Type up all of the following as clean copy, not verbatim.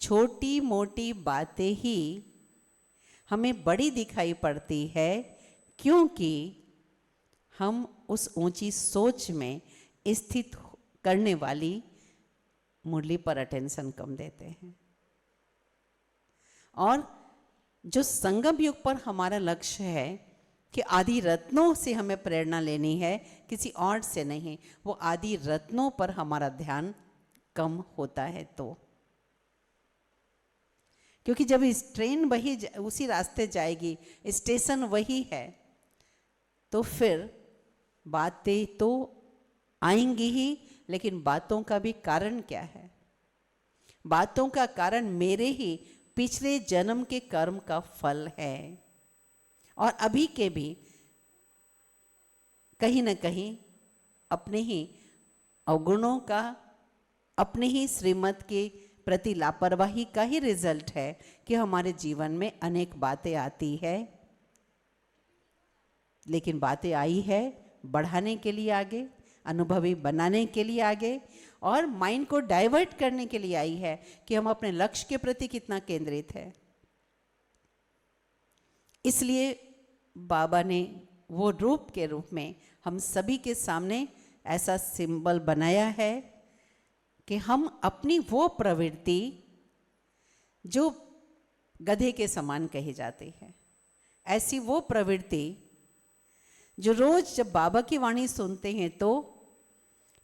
छोटी मोटी बातें ही हमें बड़ी दिखाई पड़ती है, क्योंकि हम उस ऊंची सोच में स्थित करने वाली मुरली पर अटेंशन कम देते हैं। और जो संगम युग पर हमारा लक्ष्य है कि आदि रत्नों से हमें प्रेरणा लेनी है, किसी और से नहीं, वो आदि रत्नों पर हमारा ध्यान कम होता है। तो क्योंकि जब इस ट्रेन वही उसी रास्ते जाएगी, स्टेशन वही है, तो फिर बातें तो आएंगी ही, लेकिन बातों का भी कारण क्या है? बातों का कारण मेरे ही पिछले जन्म के कर्म का फल है, और अभी के भी कहीं ना कहीं अपने ही अवगुणों का, अपने ही श्रीमत के प्रति लापरवाही का ही रिजल्ट है कि हमारे जीवन में अनेक बातें आती है। लेकिन बातें आई है बढ़ाने के लिए आगे, अनुभवी बनाने के लिए आगे, और माइंड को डाइवर्ट करने के लिए आई है कि हम अपने लक्ष्य के प्रति कितना केंद्रित है। इसलिए बाबा ने वो रूप के रूप में हम सभी के सामने ऐसा सिंबल बनाया है कि हम अपनी वो प्रवृत्ति जो गधे के समान कही जाती है, ऐसी वो प्रवृत्ति जो रोज जब बाबा की वाणी सुनते हैं तो,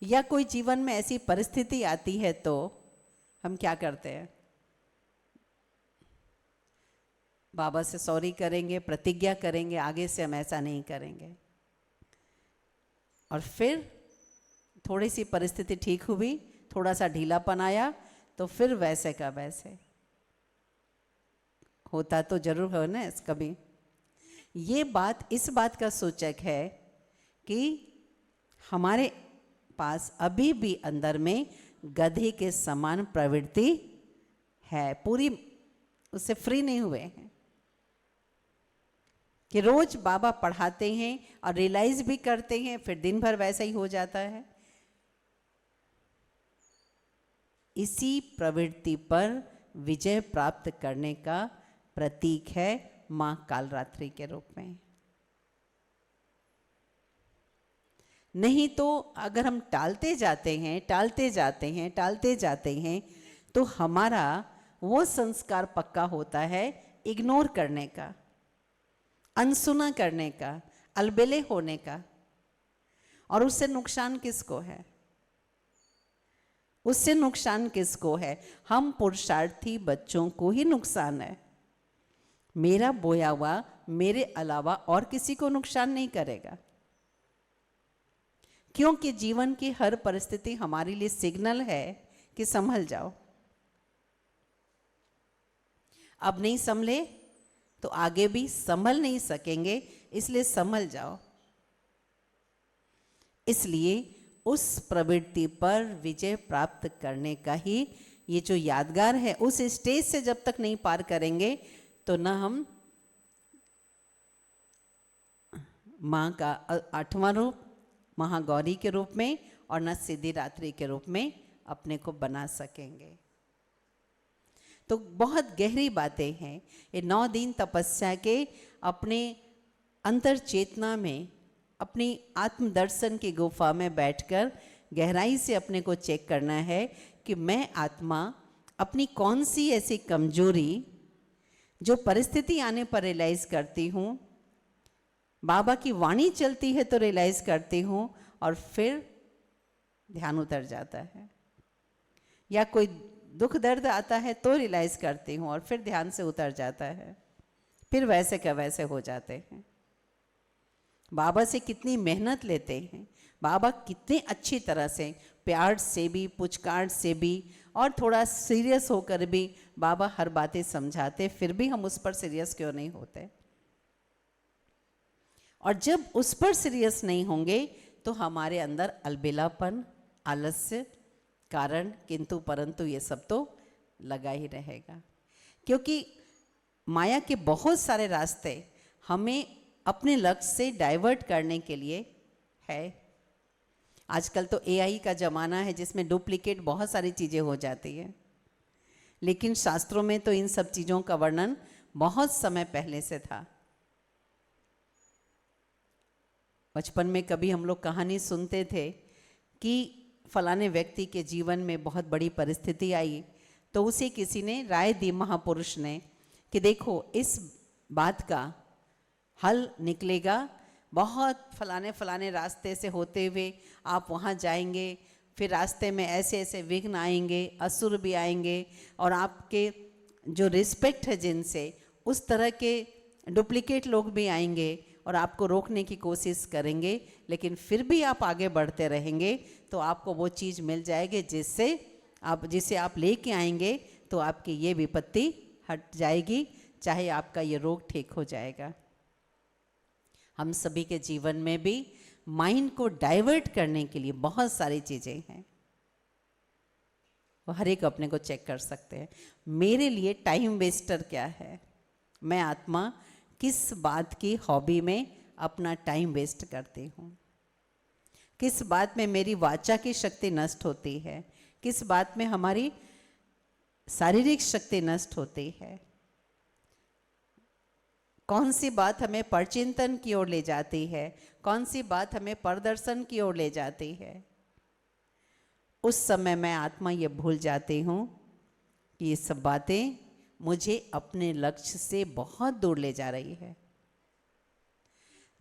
या कोई जीवन में ऐसी परिस्थिति आती है तो हम क्या करते हैं? बाबा से सॉरी करेंगे, प्रतिज्ञा करेंगे, आगे से हम ऐसा नहीं करेंगे। और फिर थोड़ी सी परिस्थिति ठीक हुई, थोड़ा सा ढीलापन आया, तो फिर वैसे का वैसे होता तो जरूर हो ना कभी। ये बात इस बात का सूचक है कि हमारे पास अभी भी अंदर में गधे के समान प्रवृत्ति है, पूरी उससे फ्री नहीं हुए हैं। कि रोज बाबा पढ़ाते हैं और रियलाइज भी करते हैं, फिर दिन भर वैसा ही हो जाता है। इसी प्रवृत्ति पर विजय प्राप्त करने का प्रतीक है मां कालरात्रि के रूप में। नहीं तो अगर हम टालते जाते हैं तो हमारा वो संस्कार पक्का होता है इग्नोर करने का, अनसुना करने का, अलबेले होने का। और उससे नुकसान किसको है? उससे नुकसान किसको है? हम पुरुषार्थी बच्चों को ही नुकसान है। मेरा बोया हुआ मेरे अलावा और किसी को नुकसान नहीं करेगा, क्योंकि जीवन की हर परिस्थिति हमारे लिए सिग्नल है कि संभल जाओ। अब नहीं संभले तो आगे भी संभल नहीं सकेंगे, इसलिए संभल जाओ। इसलिए उस प्रवृत्ति पर विजय प्राप्त करने का ही ये जो यादगार है, उस स्टेज से जब तक नहीं पार करेंगे तो न हम माँ का 8वां रूप महागौरी के रूप में और न सिद्धिदात्री के रूप में अपने को बना सकेंगे। तो बहुत गहरी बातें हैं ये 9 दिन तपस्या के। अपने अंतर चेतना में, अपनी आत्मदर्शन की गुफा में बैठकर गहराई से अपने को चेक करना है कि मैं आत्मा अपनी कौन सी ऐसी कमजोरी जो परिस्थिति आने पर रियलाइज करती हूँ, बाबा की वाणी चलती है तो रियलाइज करती हूँ और फिर ध्यान उतर जाता है, या कोई दुख दर्द आता है तो रियलाइज करती हूँ और फिर ध्यान से उतर जाता है, फिर वैसे का वैसे हो जाते हैं। बाबा से कितनी मेहनत लेते हैं, बाबा कितने अच्छी तरह से प्यार से भी, पुचकार से भी और थोड़ा सीरियस होकर भी बाबा हर बातें समझाते, फिर भी हम उस पर सीरियस क्यों नहीं होते? और जब उस पर सीरियस नहीं होंगे तो हमारे अंदर अलबेलापन, आलस्य, कारण, किंतु परंतु ये सब तो लगा ही रहेगा। क्योंकि माया के बहुत सारे रास्ते हमें अपने लक्ष्य से डाइवर्ट करने के लिए है। आजकल तो एआई का ज़माना है जिसमें डुप्लीकेट बहुत सारी चीज़ें हो जाती हैं। लेकिन शास्त्रों में तो इन सब चीज़ों का वर्णन बहुत समय पहले से था। बचपन में कभी हम लोग कहानी सुनते थे कि फलाने व्यक्ति के जीवन में बहुत बड़ी परिस्थिति आई, तो उसे किसी ने राय दी, महापुरुष ने, कि देखो इस बात का हल निकलेगा, बहुत फलाने फलाने रास्ते से होते हुए आप वहाँ जाएंगे, फिर रास्ते में ऐसे ऐसे विघ्न आएंगे, असुर भी आएंगे, और आपके जो रिस्पेक्ट है जिनसे, उस तरह के डुप्लीकेट लोग भी आएंगे और आपको रोकने की कोशिश करेंगे, लेकिन फिर भी आप आगे बढ़ते रहेंगे तो आपको वो चीज़ मिल जाएगी जिसे आप लेके आएंगे, तो आपकी ये विपत्ति हट जाएगी, चाहे आपका ये रोग ठीक हो जाएगा। हम सभी के जीवन में भी माइंड को डाइवर्ट करने के लिए बहुत सारी चीज़ें हैं, वो हर एक अपने को चेक कर सकते हैं। मेरे लिए टाइम वेस्टर क्या है, मैं आत्मा किस बात की हॉबी में अपना टाइम वेस्ट करती हूँ, किस बात में मेरी वाचा की शक्ति नष्ट होती है, किस बात में हमारी शारीरिक शक्ति नष्ट होती है, कौन सी बात हमें परचिंतन की ओर ले जाती है, कौन सी बात हमें प्रदर्शन की ओर ले जाती है। उस समय मैं आत्मा ये भूल जाती हूँ कि ये सब बातें मुझे अपने लक्ष्य से बहुत दूर ले जा रही है,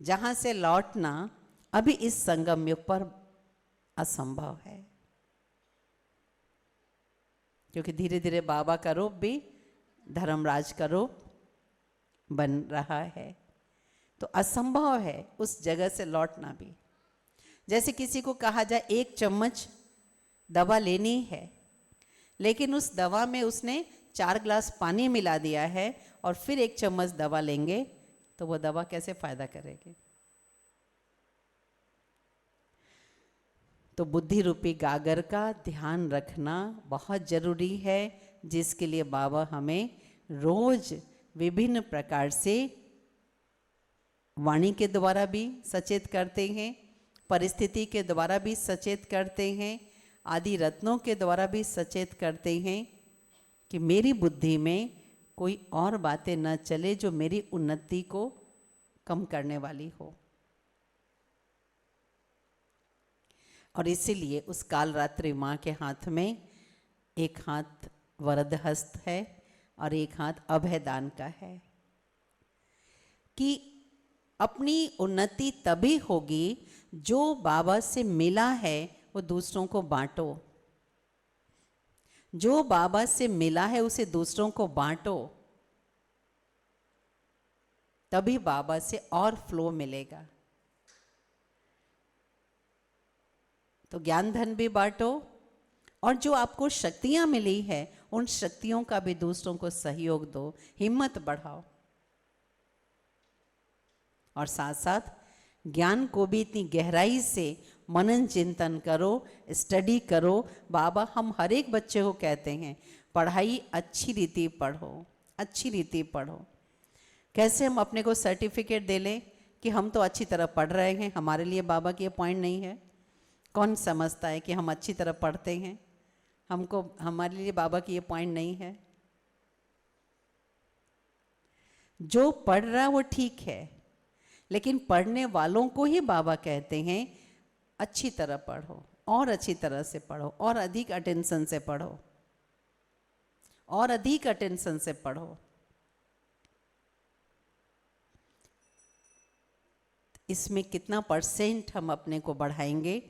जहाँ से लौटना अभी इस संगम युग पर असंभव है, क्योंकि धीरे धीरे बाबा का रूप भी धर्मराज का रूप बन रहा है, तो असंभव है उस जगह से लौटना भी। जैसे किसी को कहा जाए 1 चम्मच दवा लेनी है, लेकिन उस दवा में उसने 4 ग्लास पानी मिला दिया है और फिर 1 चम्मच दवा लेंगे, तो वो दवा कैसे फायदा करेगी। तो बुद्धि रूपी गागर का ध्यान रखना बहुत जरूरी है, जिसके लिए बाबा हमें रोज विभिन्न प्रकार से वाणी के द्वारा भी सचेत करते हैं, परिस्थिति के द्वारा भी सचेत करते हैं, आदि रत्नों के द्वारा भी सचेत करते हैं कि मेरी बुद्धि में कोई और बातें न चले जो मेरी उन्नति को कम करने वाली हो। और इसीलिए उस काल रात्रि माँ के हाथ में एक हाथ वरद हस्त है और एक हाथ अभयदान का है, कि अपनी उन्नति तभी होगी जो बाबा से मिला है वो दूसरों को बांटो, जो बाबा से मिला है उसे दूसरों को बांटो, तभी बाबा से और फ्लो मिलेगा। तो ज्ञान धन भी बांटो, और जो आपको शक्तियां मिली है उन शक्तियों का भी दूसरों को सहयोग दो, हिम्मत बढ़ाओ, और साथ साथ ज्ञान को भी इतनी गहराई से मनन चिंतन करो, स्टडी करो। बाबा हम हर एक बच्चे को कहते हैं पढ़ाई अच्छी रीति पढ़ो, अच्छी रीति पढ़ो। कैसे हम अपने को सर्टिफिकेट दे लें कि हम तो अच्छी तरह पढ़ रहे हैं, हमारे लिए बाबा की पॉइंट नहीं है। कौन समझता है कि हम अच्छी तरह पढ़ते हैं, हमको हमारे लिए बाबा की ये पॉइंट नहीं है। जो पढ़ रहा वो ठीक है, लेकिन पढ़ने वालों को ही बाबा कहते हैं अच्छी तरह पढ़ो, और अच्छी तरह से पढ़ो, और अधिक अटेंशन से पढ़ो, और अधिक अटेंशन से पढ़ो। इसमें कितना % हम अपने को बढ़ाएंगे।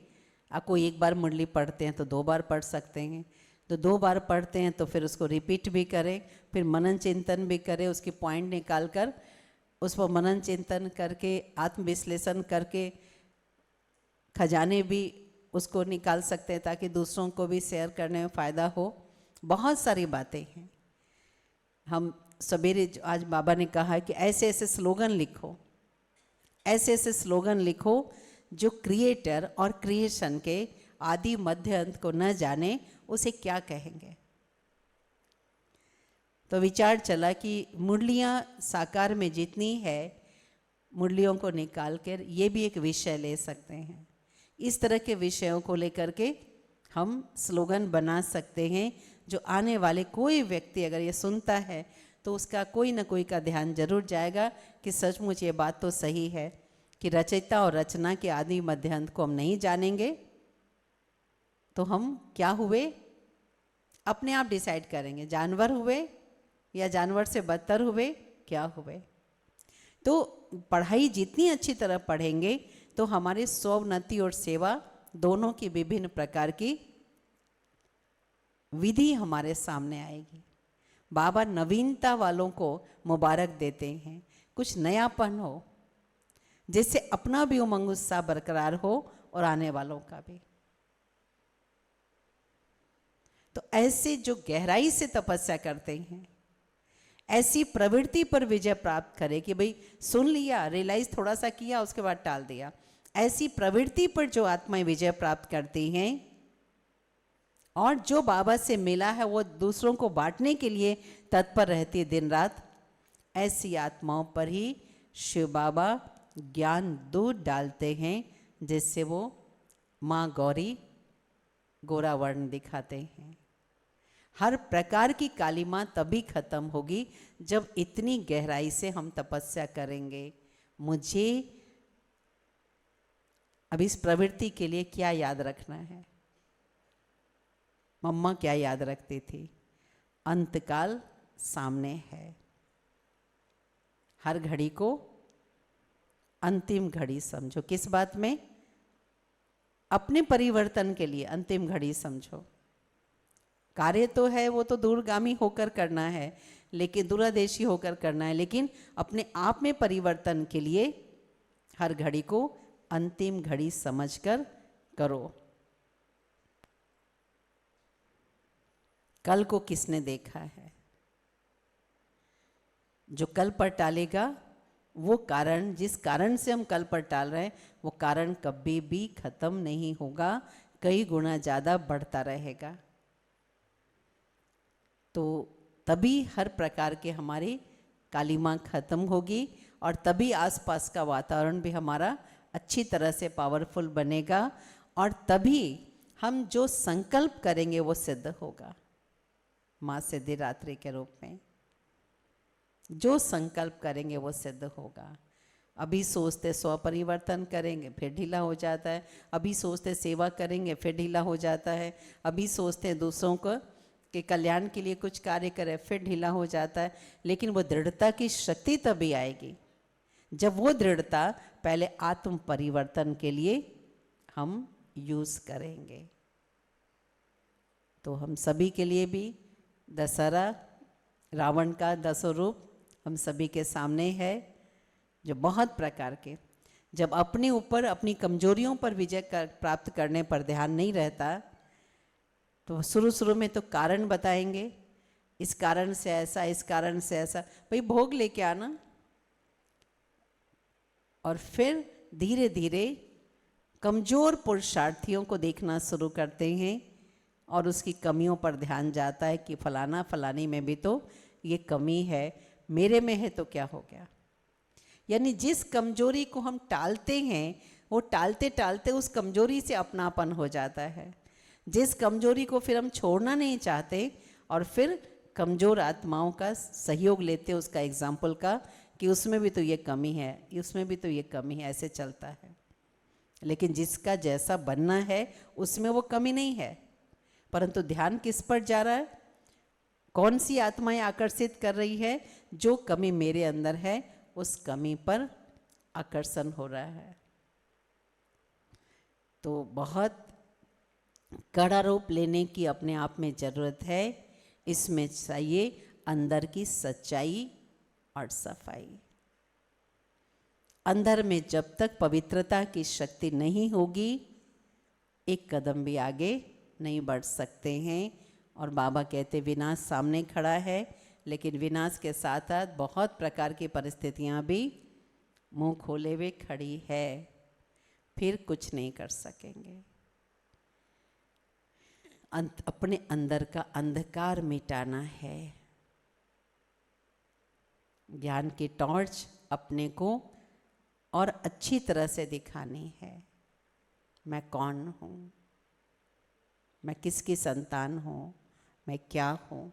आपको एक बार मुरली पढ़ते हैं तो 2 बार पढ़ सकते हैं, तो 2 बार पढ़ते हैं तो फिर उसको रिपीट भी करें, फिर मनन चिंतन भी करें, उसकी पॉइंट निकाल कर उस पर मनन चिंतन करके आत्मविश्लेषण करके खजाने भी उसको निकाल सकते हैं, ताकि दूसरों को भी शेयर करने में फ़ायदा हो। बहुत सारी बातें हैं। हम सवेरे आज बाबा ने कहा कि ऐसे ऐसे स्लोगन लिखो, ऐसे ऐसे स्लोगन लिखो जो क्रिएटर और क्रिएशन के आदि मध्य अंत को न जाने उसे क्या कहेंगे। तो विचार चला कि मुरलियाँ साकार में जितनी है, मुरलियों को निकाल कर ये भी एक विषय ले सकते हैं। इस तरह के विषयों को लेकर के हम स्लोगन बना सकते हैं जो आने वाले कोई व्यक्ति अगर ये सुनता है तो उसका कोई ना कोई का ध्यान जरूर जाएगा कि सचमुच ये बात तो सही है कि रचयिता और रचना के आदि मध्य अंत को हम नहीं जानेंगे तो हम क्या हुए अपने आप डिसाइड करेंगे, जानवर हुए या जानवर से बदतर हुए, क्या हुए। तो पढ़ाई जितनी अच्छी तरह पढ़ेंगे तो हमारी स्वोन्नति और सेवा दोनों की विभिन्न प्रकार की विधि हमारे सामने आएगी। बाबा नवीनता वालों को मुबारक देते हैं, कुछ नयापन हो जिससे अपना भी उमंग उत्साह बरकरार हो और आने वालों का भी। तो ऐसे जो गहराई से तपस्या करते हैं, ऐसी प्रवृत्ति पर विजय प्राप्त करे कि भाई सुन लिया, रियलाइज थोड़ा सा किया, उसके बाद टाल दिया, ऐसी प्रवृत्ति पर जो आत्माएं विजय प्राप्त करती हैं और जो बाबा से मिला है वो दूसरों को बांटने के लिए तत्पर रहती है दिन रात, ऐसी आत्माओं पर ही शिव बाबा ज्ञान दूध डालते हैं जिससे वो माँ गौरी गोरा वर्ण दिखाते हैं। हर प्रकार की काली माँ तभी खत्म होगी जब इतनी गहराई से हम तपस्या करेंगे। मुझे अब इस प्रवृत्ति के लिए क्या याद रखना है? मम्मा क्या याद रखती थी? अंतकाल सामने है, हर घड़ी को अंतिम घड़ी समझो। किस बात में? अपने परिवर्तन के लिए अंतिम घड़ी समझो। कार्य तो है वो तो दूरगामी होकर करना है, लेकिन दूरदेशी होकर करना है, लेकिन अपने आप में परिवर्तन के लिए हर घड़ी को अंतिम घड़ी समझकर करो। कल को किसने देखा है? जो कल पर टालेगा वो कारण, जिस कारण से हम कल पर टाल रहे हैं वो कारण कभी भी खत्म नहीं होगा, कई गुना ज़्यादा बढ़ता रहेगा। तो तभी हर प्रकार के हमारी काली माँ खत्म होगी और तभी आसपास का वातावरण भी हमारा अच्छी तरह से पावरफुल बनेगा और तभी हम जो संकल्प करेंगे वो सिद्ध होगा। माँ सिद्धिदात्री के रूप में जो संकल्प करेंगे वो सिद्ध होगा। अभी सोचते स्व परिवर्तन करेंगे फिर ढीला हो जाता है, अभी सोचते सेवा करेंगे फिर ढीला हो जाता है, अभी सोचते दूसरों को के कल्याण के लिए कुछ कार्य करें फिर ढीला हो जाता है। लेकिन वो दृढ़ता की शक्ति तभी आएगी जब वो दृढ़ता पहले आत्म परिवर्तन के लिए हम यूज करेंगे। तो हम सभी के लिए भी दशहरा रावण का 10 रूप हम सभी के सामने है, जो बहुत प्रकार के, जब अपने ऊपर अपनी कमजोरियों पर विजय प्राप्त करने पर ध्यान नहीं रहता तो शुरू में तो कारण बताएंगे, इस कारण से ऐसा, इस कारण से ऐसा, भाई भोग लेके आना। और फिर धीरे धीरे कमजोर पुरुषार्थियों को देखना शुरू करते हैं और उसकी कमियों पर ध्यान जाता है कि फलाना फलानी में भी तो ये कमी है, मेरे में है तो क्या हो गया। यानी जिस कमजोरी को हम टालते हैं वो टालते टालते उस कमजोरी से अपनापन हो जाता है। जिस कमजोरी को फिर हम छोड़ना नहीं चाहते और फिर कमजोर आत्माओं का सहयोग लेते उसका एग्जाम्पल का कि उसमें भी तो ये कमी है, उसमें भी तो ये कमी है, ऐसे चलता है। लेकिन जिसका जैसा बनना है उसमें वो कमी नहीं है, परंतु ध्यान किस पर जा रहा है, कौन सी आत्माएं आकर्षित कर रही है, जो कमी मेरे अंदर है उस कमी पर आकर्षण हो रहा है। तो बहुत कड़ा रूप लेने की अपने आप में जरूरत है। इसमें चाहिए अंदर की सच्चाई और सफाई। अंदर में जब तक पवित्रता की शक्ति नहीं होगी एक कदम भी आगे नहीं बढ़ सकते हैं। और बाबा कहते विनाश सामने खड़ा है, लेकिन विनाश के साथ साथ बहुत प्रकार की परिस्थितियां भी मुंह खोले हुए खड़ी है, फिर कुछ नहीं कर सकेंगे। अपने अंदर का अंधकार मिटाना है, ज्ञान की टॉर्च अपने को और अच्छी तरह से दिखानी है। मैं कौन हूँ, मैं किसकी संतान हूँ, मैं क्या हूँ।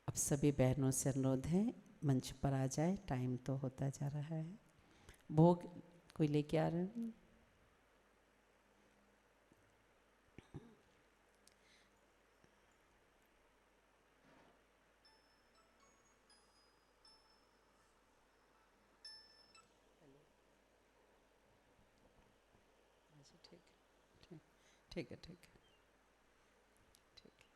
अब सभी बहनों से अनुरोध है मंच पर आ जाए, टाइम तो होता जा रहा है। भोग कोई लेके आ रहे हैं? ठीक ठीक ठीक है, ठीक है, ठीक है।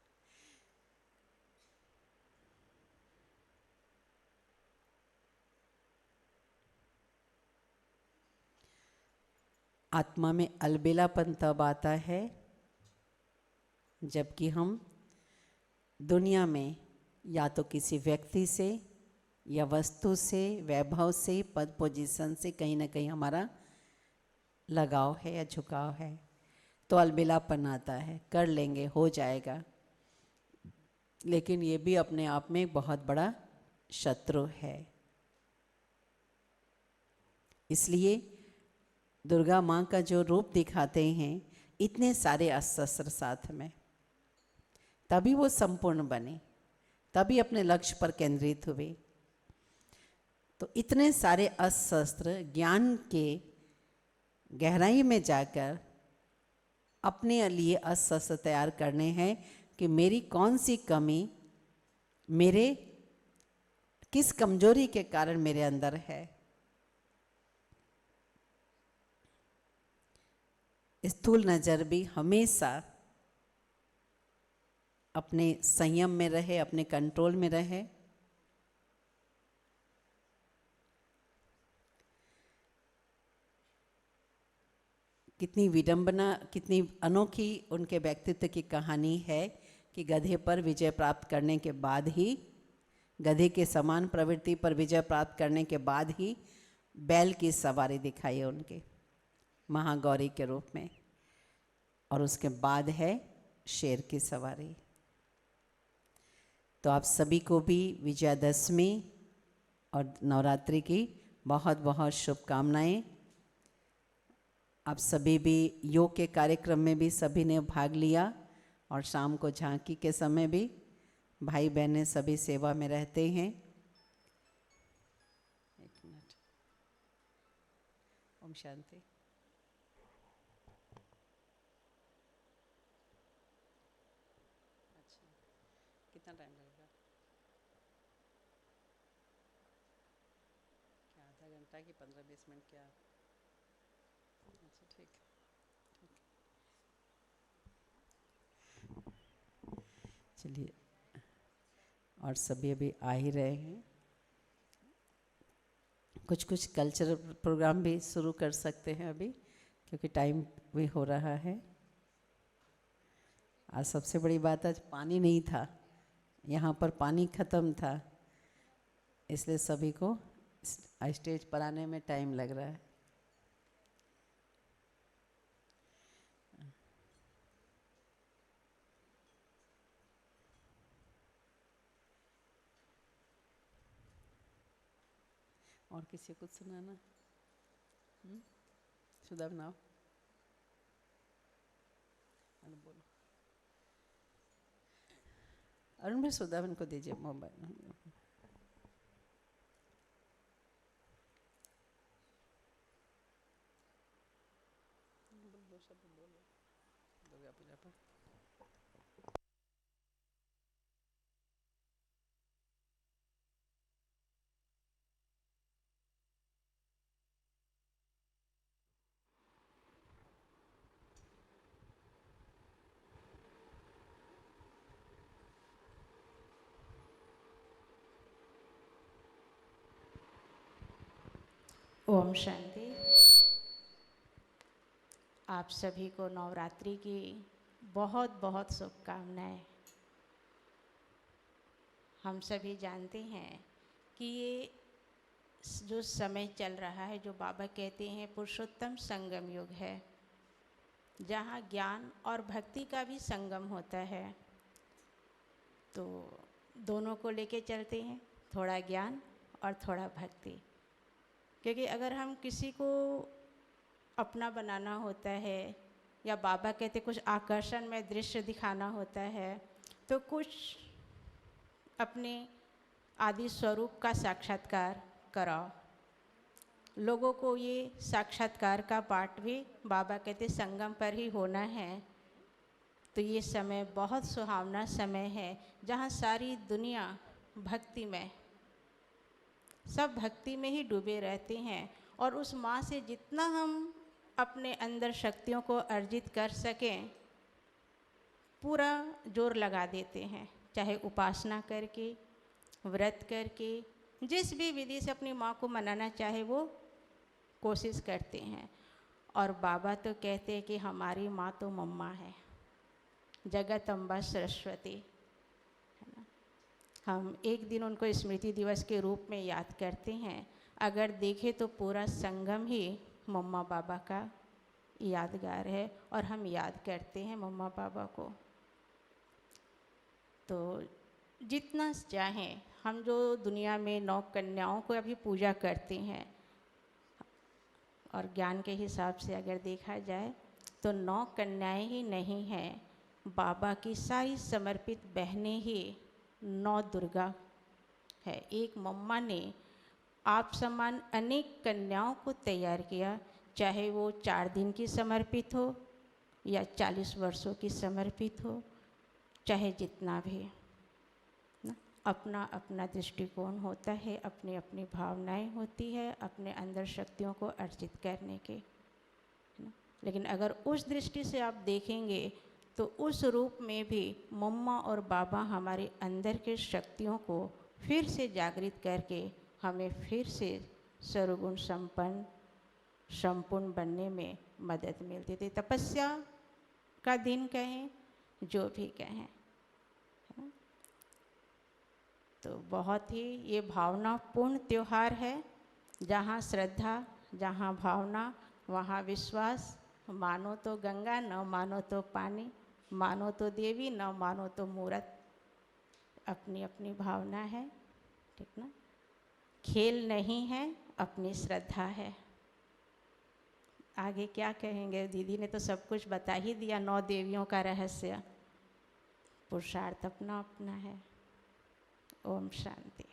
आत्मा में अलबेलापन तब आता है जबकि हम दुनिया में या तो किसी व्यक्ति से या वस्तु से, वैभव से, पद पोजीशन से कहीं ना कहीं हमारा लगाव है या झुकाव है, तो अलबेलापन आता है, कर लेंगे, हो जाएगा। लेकिन ये भी अपने आप में एक बहुत बड़ा शत्रु है। इसलिए दुर्गा माँ का जो रूप दिखाते हैं, इतने सारे अस्त्र साथ में, तभी वो संपूर्ण बने, तभी अपने लक्ष्य पर केंद्रित हुए। तो इतने सारे अस्त्र ज्ञान के गहराई में जाकर अपने लिए अस्त्र तैयार करने हैं कि मेरी कौन सी कमी, मेरे किस कमजोरी के कारण मेरे अंदर है। स्थूल नज़र भी हमेशा अपने संयम में रहे, अपने कंट्रोल में रहे। कितनी विडंबना, कितनी अनोखी उनके व्यक्तित्व की कहानी है कि गधे पर विजय प्राप्त करने के बाद ही, गधे के समान प्रवृत्ति पर विजय प्राप्त करने के बाद ही बैल की सवारी दिखाई है उनके, महागौरी के रूप में, और उसके बाद है शेर की सवारी। तो आप सभी को भी विजयादशमी और नवरात्रि की बहुत बहुत शुभकामनाएं। आप सभी भी योग के कार्यक्रम में भी सभी ने भाग लिया, और शाम को झांकी के समय भी भाई बहनें सभी सेवा में रहते हैं। एक मिनट। ओम शांति। अच्छा, कितना टाइम लगेगा? क्या आधा घंटा की 15-20 मिनट क्या? अच्छा, ठीक ठीक। चलिए, और सभी अभी आ ही रहे हैं। कुछ कुछ कल्चरल प्रोग्राम भी शुरू कर सकते हैं अभी, क्योंकि टाइम भी हो रहा है। आज सबसे बड़ी बात, आज पानी नहीं था यहाँ पर, पानी ख़त्म था, इसलिए सभी को स्टेज पर आने में टाइम लग रहा है। और किसी को कुछ सुनाना? सुधा बनाओ, बोलो। अरुण भाई, सुधावन को दीजिए मोबाइल। दो शब्द बोलो दुर्गा पूजा पर। ओम शांति। आप सभी को नवरात्रि की बहुत बहुत शुभकामनाएं। हम सभी जानते हैं कि ये जो समय चल रहा है, जो बाबा कहते हैं पुरुषोत्तम संगम युग है, जहाँ ज्ञान और भक्ति का भी संगम होता है। तो दोनों को लेके चलते हैं, थोड़ा ज्ञान और थोड़ा भक्ति। क्योंकि अगर हम किसी को अपना बनाना होता है, या बाबा कहते कुछ आकर्षण में दृश्य दिखाना होता है, तो कुछ अपने आदि स्वरूप का साक्षात्कार कराओ। लोगों को ये साक्षात्कार का पाठ भी बाबा कहते संगम पर ही होना है। तो ये समय बहुत सुहावना समय है, जहाँ सारी दुनिया भक्ति में, सब भक्ति में ही डूबे रहते हैं, और उस माँ से जितना हम अपने अंदर शक्तियों को अर्जित कर सकें, पूरा जोर लगा देते हैं, चाहे उपासना करके, व्रत करके, जिस भी विधि से अपनी माँ को मनाना चाहे वो कोशिश करते हैं। और बाबा तो कहते हैं कि हमारी माँ तो मम्मा है, जगत अम्बा सरस्वती, है ना। हम एक दिन उनको स्मृति दिवस के रूप में याद करते हैं। अगर देखें तो पूरा संगम ही मम्मा बाबा का यादगार है, और हम याद करते हैं मम्मा बाबा को। तो जितना चाहें हम, जो दुनिया में 9 कन्याओं को अभी पूजा करते हैं, और ज्ञान के हिसाब से अगर देखा जाए तो 9 कन्याएं ही नहीं हैं, बाबा की सारी समर्पित बहनें ही 9 दुर्गा है। एक मम्मा ने आप समान अनेक कन्याओं को तैयार किया, चाहे वो 4 दिन की समर्पित हो या 40 वर्षों की समर्पित हो, चाहे जितना भी ना। अपना अपना दृष्टिकोण होता है, अपनी अपनी भावनाएं होती है, अपने अंदर शक्तियों को अर्जित करने के ना। लेकिन अगर उस दृष्टि से आप देखेंगे तो उस रूप में भी मम्मा और बाबा हमारे अंदर के शक्तियों को फिर से जागृत करके हमें फिर से सर्वगुण संपन्न संपूर्ण बनने में मदद मिलती थी। तपस्या का दिन कहें, जो भी कहें, तो बहुत ही ये भावनापूर्ण त्यौहार है। जहाँ श्रद्धा, जहाँ भावना, वहाँ विश्वास। मानो तो गंगा, न मानो तो पानी, मानो तो देवी, न मानो तो मूरत। अपनी अपनी भावना है, ठीक ना। खेल नहीं है, अपनी श्रद्धा है। आगे क्या कहेंगे, दीदी ने तो सब कुछ बता ही दिया, 9 देवियों का रहस्य। पुरुषार्थ अपना अपना है। ओम शांति।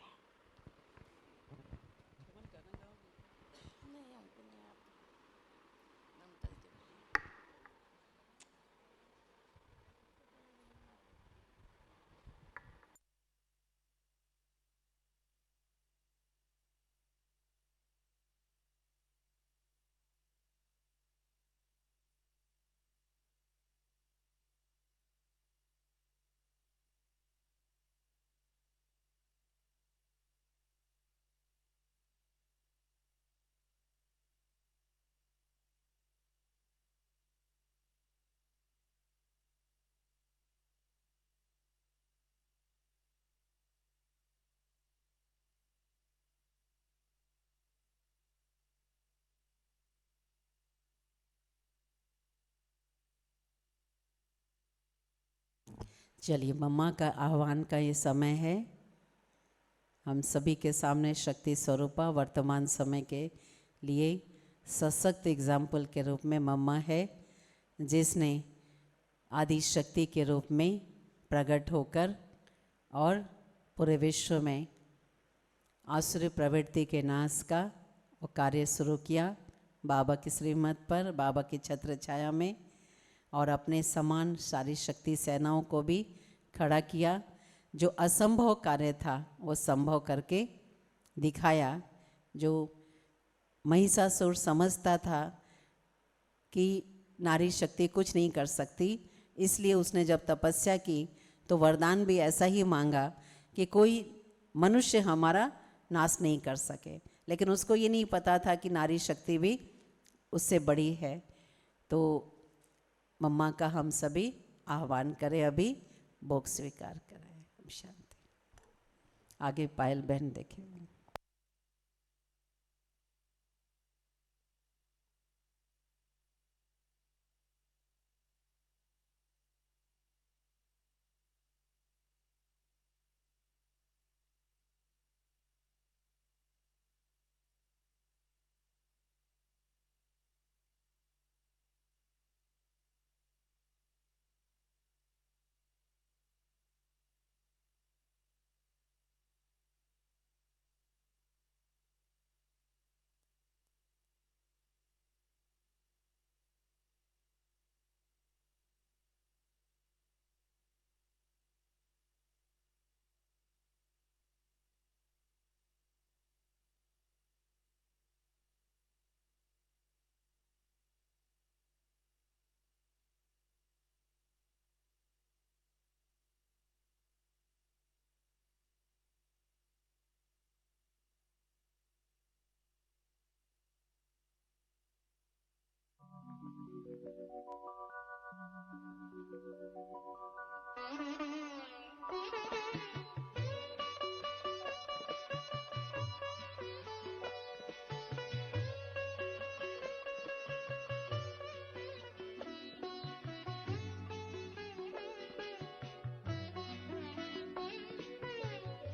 चलिए, मम्मा का आह्वान का ये समय है। हम सभी के सामने शक्ति स्वरूपा वर्तमान समय के लिए सशक्त एग्जाम्पल के रूप में मम्मा है, जिसने आदि शक्ति के रूप में प्रकट होकर और पूरे विश्व में आसुरी प्रवृत्ति के नाश का वो कार्य शुरू किया, बाबा की श्रीमत पर, बाबा की छत्र छाया में, और अपने समान सारी शक्ति सेनाओं को भी खड़ा किया। जो असंभव कार्य था वो संभव करके दिखाया। जो महिषासुर समझता था कि नारी शक्ति कुछ नहीं कर सकती, इसलिए उसने जब तपस्या की तो वरदान भी ऐसा ही मांगा कि कोई मनुष्य हमारा नाश नहीं कर सके। लेकिन उसको ये नहीं पता था कि नारी शक्ति भी उससे बड़ी है। तो मम्मा का हम सभी आह्वान करें, अभी भोग स्वीकार करें। शांति। आगे पायल बहन देखें।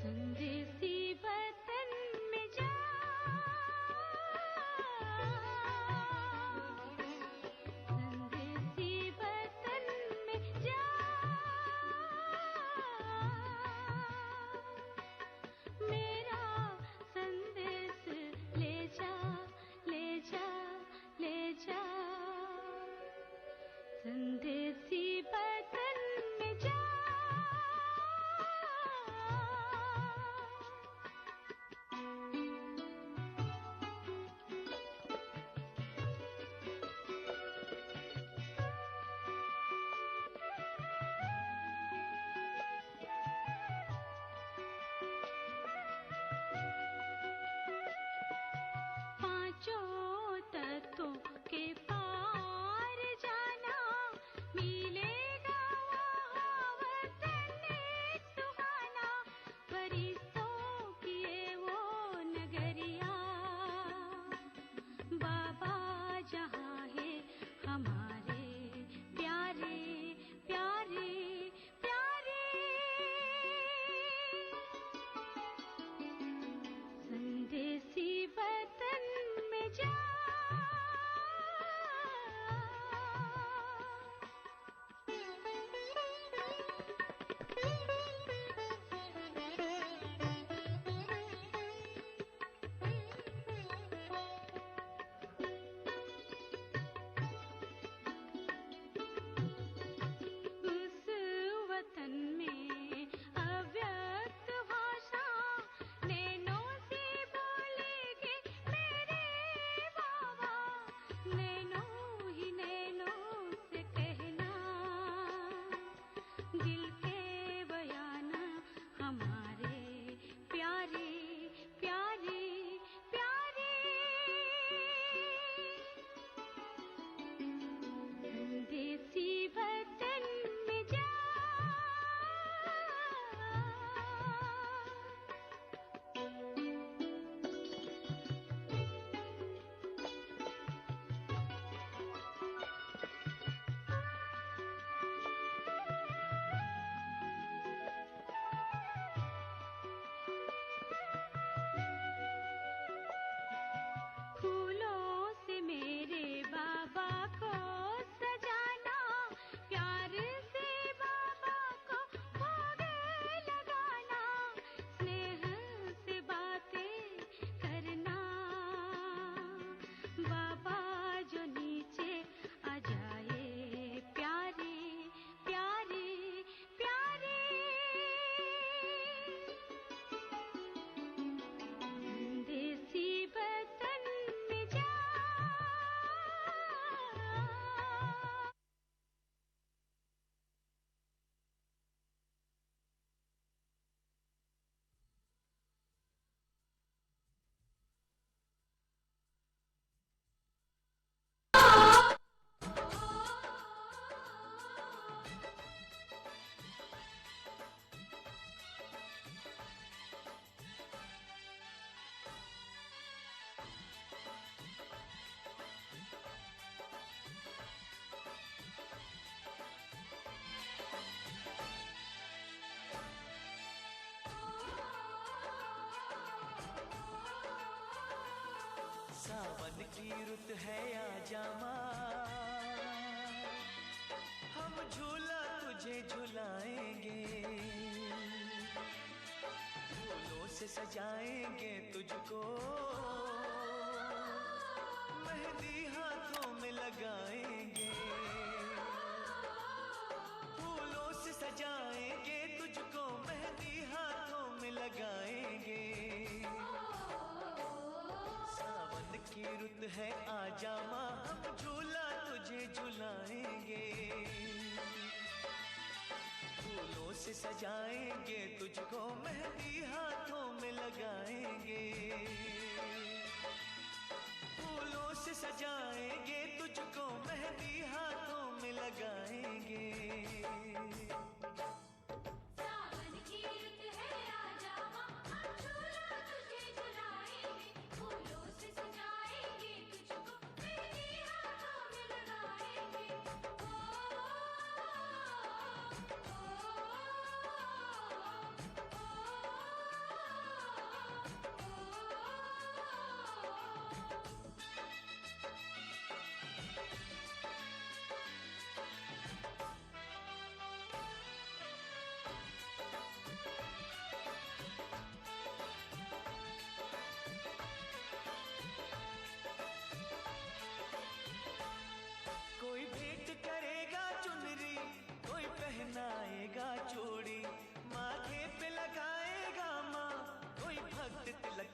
संदेसी वतन में जा, संदेसी वतन में जा, मेरा संदेश ले जा, ले जा, ले जा, संदेसी वतन में जा। पांचों तत्वों के पार जाना, मिलेगा वहाँ वतन सुहाना, फरिश्तों किए वो नगरिया, बाबा जहाँ है हमारे प्यारे प्यारे प्यारे, संदेसी वतन में जा। उस वतन में अव्यक्त भाषा नैनों से बोलेंगे मेरे बाबा, नैनों ही नैनों से कहना, दिल के बयान हमारे प्यारे प्यारे प्यारे, संदेसी वतन में जा। फूलों से मेरे बाबा को सजाना, प्यार से बाबा को भोग लगाना, स्नेह से बातें करना, बाबा जो नीचे आ जाए प्यारे प्यारे प्यारे, संदेसी वतन में जा। सावन की रुत है आजा माँ, हम झूला तुझे झुलाएंगे, फूलों से सजाएंगे तुझको, मेहंदी हाथों में लगाएंगे, फूलों से सजाएंगे तुझको, मेहंदी हाथों में लगाएंगे। सावन की रुत है आजा माँ, हम झूला तुझे झुलाएंगे, फूलों से सजाएंगे तुझको, मेहंदी हाथों में लगाएंगे, फूलों से सजाएंगे तुझको, मेहंदी हाथों में लगाएंगे। सावन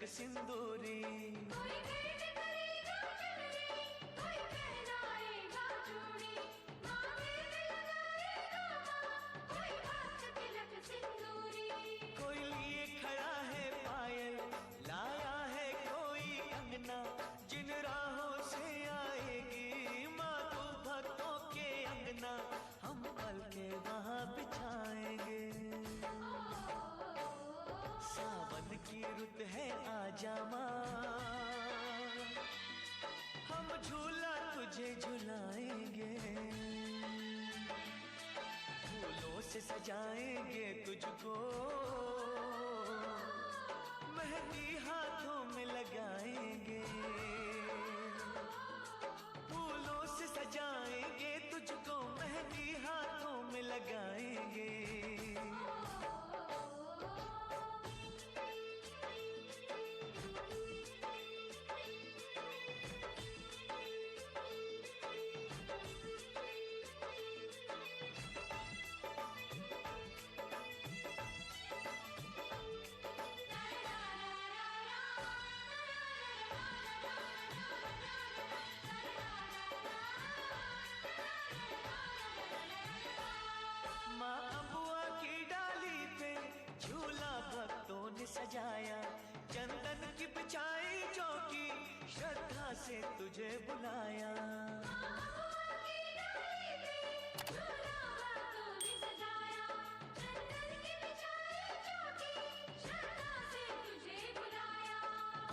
सिंदूरी। कोई भेंट करेगा चुनरी, कोई पहनाएगा चूड़ी, मांगे में लगाएगा माँ, कोई हाथ तिलक सिंदूरी। कोई लिए खड़ा है पायल, लाया है कोई अंगना, जिन राहों से आएगी माँ तू भक्तों के अंगना, हम पल के वहाँ बिछाएंगे। सावन की रुत है आजा माँ, हम झूला तुझे झुलाएंगे, फूलों से सजाएंगे तुझको, मेहंदी हाथों में लगाएंगे, फूलों से सजाएंगे तुझको, मेहंदी हाथों में लगाएंगे। माँ अबुआ की डाली पे झूला भक्तों ने सजाया, चंदन की बिछाई चौकी, श्रद्धा से तुझे बुलाया।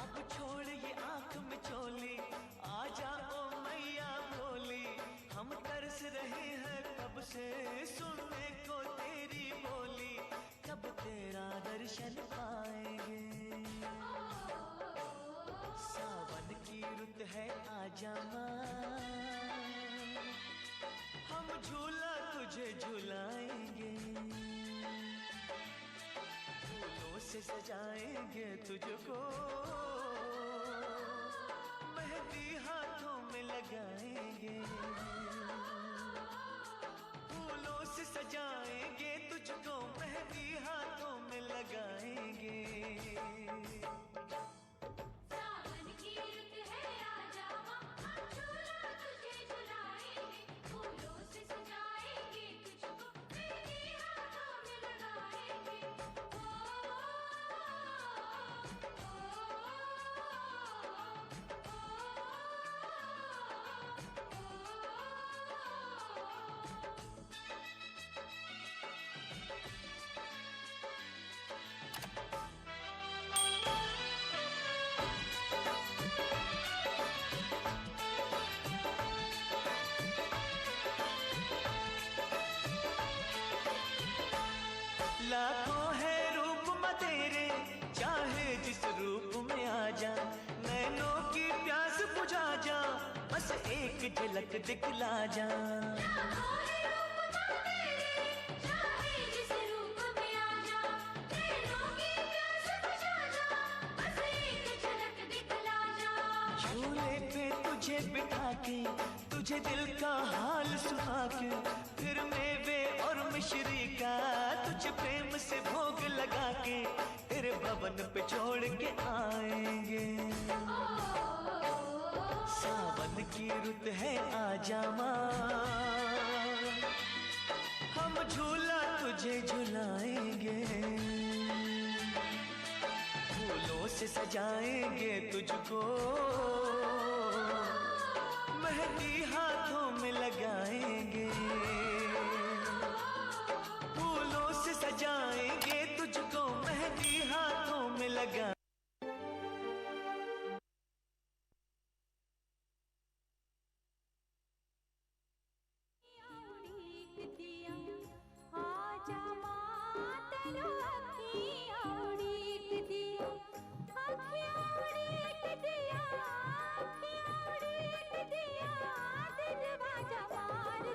अब छोड़ ये आंख में चोली, आ जाओ मैया भोली, हम तरस रहे हैं कब से सुनने को तेरी बोली, कब तेरा दर्शन पाएंगे। सावन की रुत है आजा माँ, हम झूला तुझे झुलाएंगे, फूलों से सजाएंगे तुझको, मेहंदी हाथों में लगाएंगे, फूलों से सजाएंगे तुझको, मेहंदी हाथों में लगाएंगे। सावन की रुत है आजा माँ, हम झूला तुझे झुलाएंगे, फूलों से सजाएंगे तुझको, मेहंदी हाथों में लगाएंगे। लाखों है रूप मतेरे, चाहे जिस रूप में आ जा, नैनों की प्यास बुझा जा, बस एक झलक दिखला जा। झूले पे तुझे बिठा के, तुझे दिल का हाल सुना के, फिर मेवे और मिश्री का तुझे प्रेम से भोग लगा के, तेरे भवन पे छोड़ के आएंगे। सावन की रुत है आजा माँ, हम झूला तुझे झुलाएंगे, फूलों से सजाएंगे तुझको, मेहंदी हाथों में लगाएंगे, फूलों से सजाएंगे तुझको, मेहंदी हाथों में लगा। दिया दिलवा जमार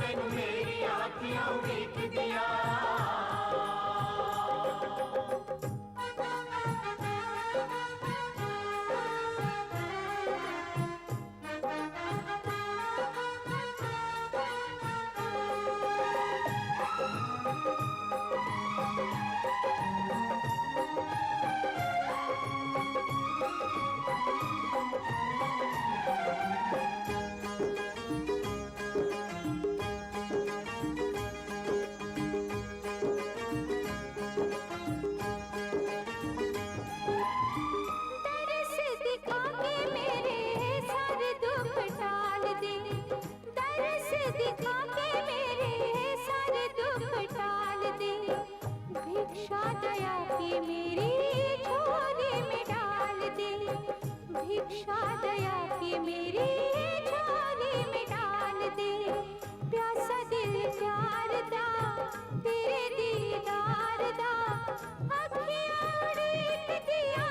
तेनू मेरी आँखियाँ उड़ीक दिया। दरस दिखा के मेरे सारे दुख टाल दे, दरस दिखा के मेरे सारे दुख टाल दे, भिक्षा दया की मेरी झोली में डाल दे, भिक्षा दया की मेरी झोली में डाल दे, प्यासा दिल प्यार दा तेरे दीदार दा, अखियाँ उड़ीक दिया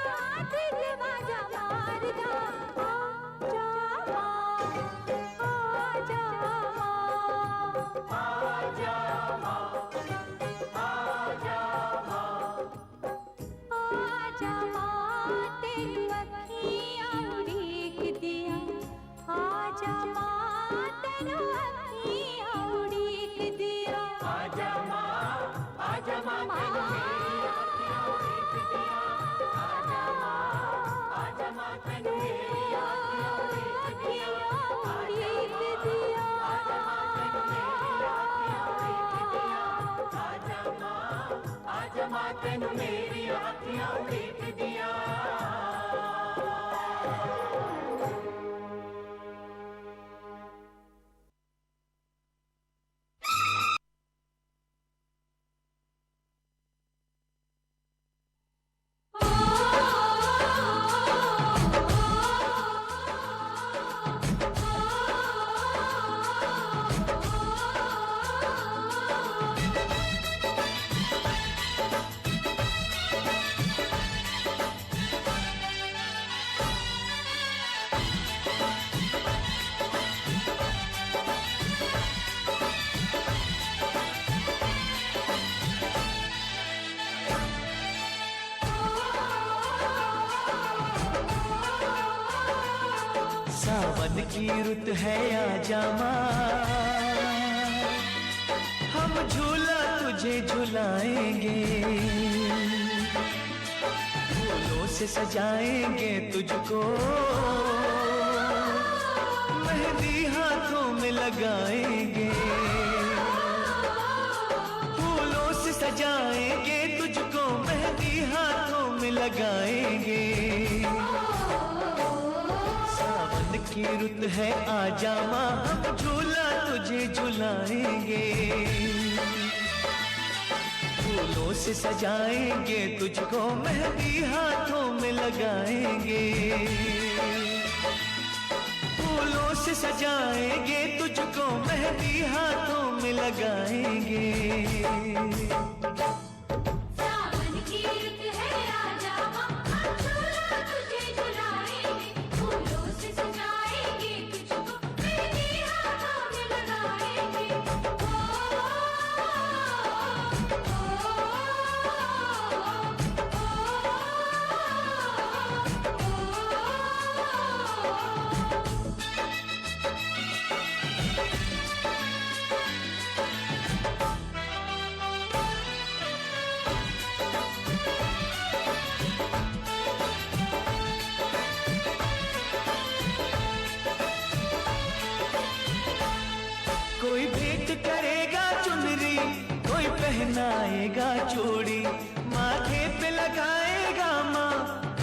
दिल वाजा मार दा, आजा माँ, आजा माँ, आजा माँ, तेरी अखियाँ उड़ीक दिया, आजा माँ, तेनू अखियाँ उड़ीक दिया, आजा माँ, आजा माँ, तेनू मेरी आँखियाँ उड़ीक दिया। आजा माँ, आजा माँ, तेनू मेरी आँखियाँ उड़ीक दिया। उड़ीक दिया, आजा माँ, तेनू मेरी आँखियाँ उड़ीक दिया। आजा माँ, आजा माँ, तेनू मेरी आँखियाँ उड़ीक दिया। सावन की रुत है आजा माँ, हम झूला तुझे झुलाएंगे, फूलों से सजाएंगे तुझको, मेहंदी हाथों में लगाएंगे, फूलों से सजाएंगे तुझको, मेहंदी हाथों में लगाएंगे। सावन की रुत है आजा माँ, हम झूला तुझे झुलाएंगे, फूलों से सजाएंगे तुझको, मेहंदी हाथों में लगाएंगे, फूलों से सजाएंगे तुझको, मेहंदी हाथों में लगाएंगे। सावन की रुत है आजा माँ, हम झूला तुझे झुलाएंगे, फूलों से सजाएंगे तुझको, मेहंदी हाथों में लगाएंगे, कोई भेंट करेगा चुनरी, कोई पहनाएगा चूड़ी, माथे पे लगाएगा माँ,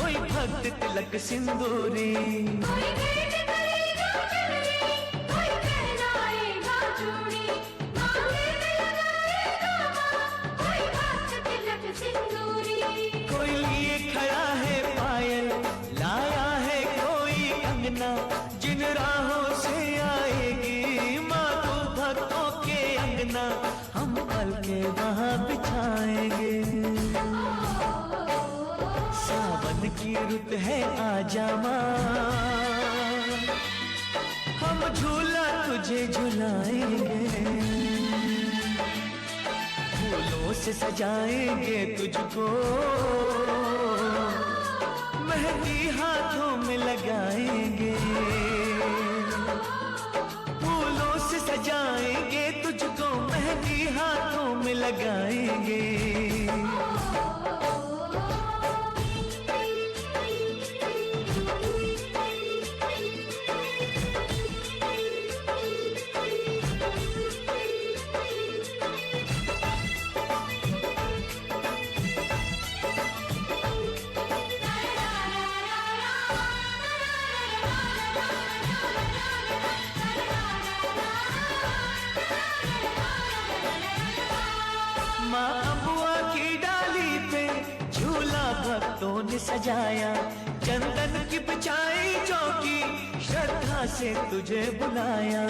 कोई भक्त तिलक सिंदूरी। कोई भेंट करेगा चुनरी, कोई पहनाएगा चूड़ी, माथे पे लगाएगा माँ, कोई भक्त तिलक सिंदूरी। कोई लिए खड़ा है पायल, लाया है कोई अंगना, जिन राहों से आएगी माँ तू भक्तों के अंगना, हम पल के वहाँ बिछाएंगे। सावन की रुत है आजा माँ, हम झूला तुझे झुलाएंगे। से सजाएंगे तुझको, मेहंदी हाथों में लगाएंगे, फूलों से सजाएंगे तुझको, मेहंदी हाथों में लगाएंगे। माँ अबुआ की डाली पे झूला भक्तों ने सजाया, चंदन की बिछाई चौकी, श्रद्धा से तुझे बुलाया।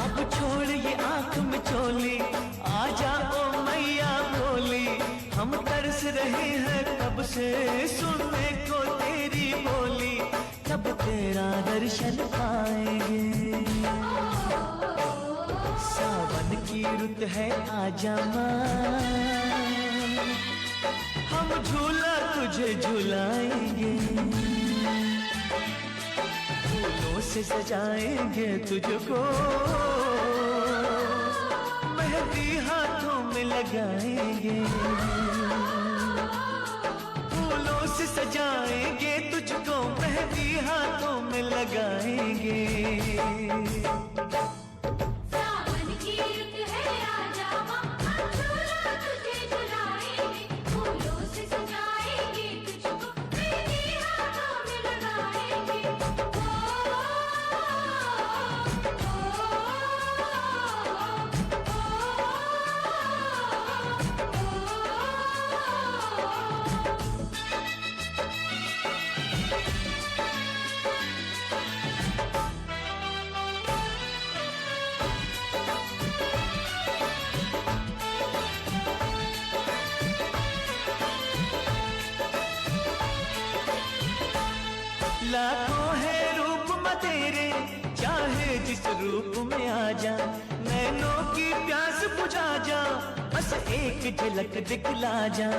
अब छोड़ ये आंख में चोली, आ जाओ मैया भोली, हम तरस रहे हैं कब से सुनने को तेरी बोली, कब तेरा दर्शन पाएंगे। सावन की रुत है आजा माँ, हम झूला तुझे झुलाएंगे, फूलों से सजाएंगे तुझको, मेहंदी हाथों में लगाएंगे, फूलों से सजाएंगे तुझको, मेहंदी हाथों में लगाएंगे। सावन की रुत है आजा माँ, हम झूला तुझे झुलाएंगे, फूलों से सजाएंगे तुझको, मेहंदी हाथों में लगाएंगे। लाखों है रूप तेरे, चाहे जिस रूप में आ जा, नैनों की प्यास बुझा जा, बस एक झलक दिखला जा।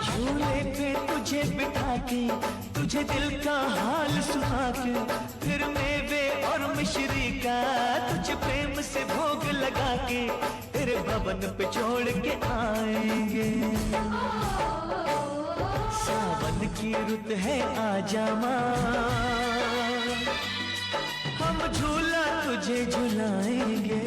झूले पे तुझे बिठा के, तुझे दिल का हाल सुना के, फिर मेवे और मिश्री का तुझे प्रेम से भोग लगा के, तेरे भवन पे छोड़ के आएंगे। सावन की रुत है आजा माँ, हम झूला तुझे झुलाएंगे।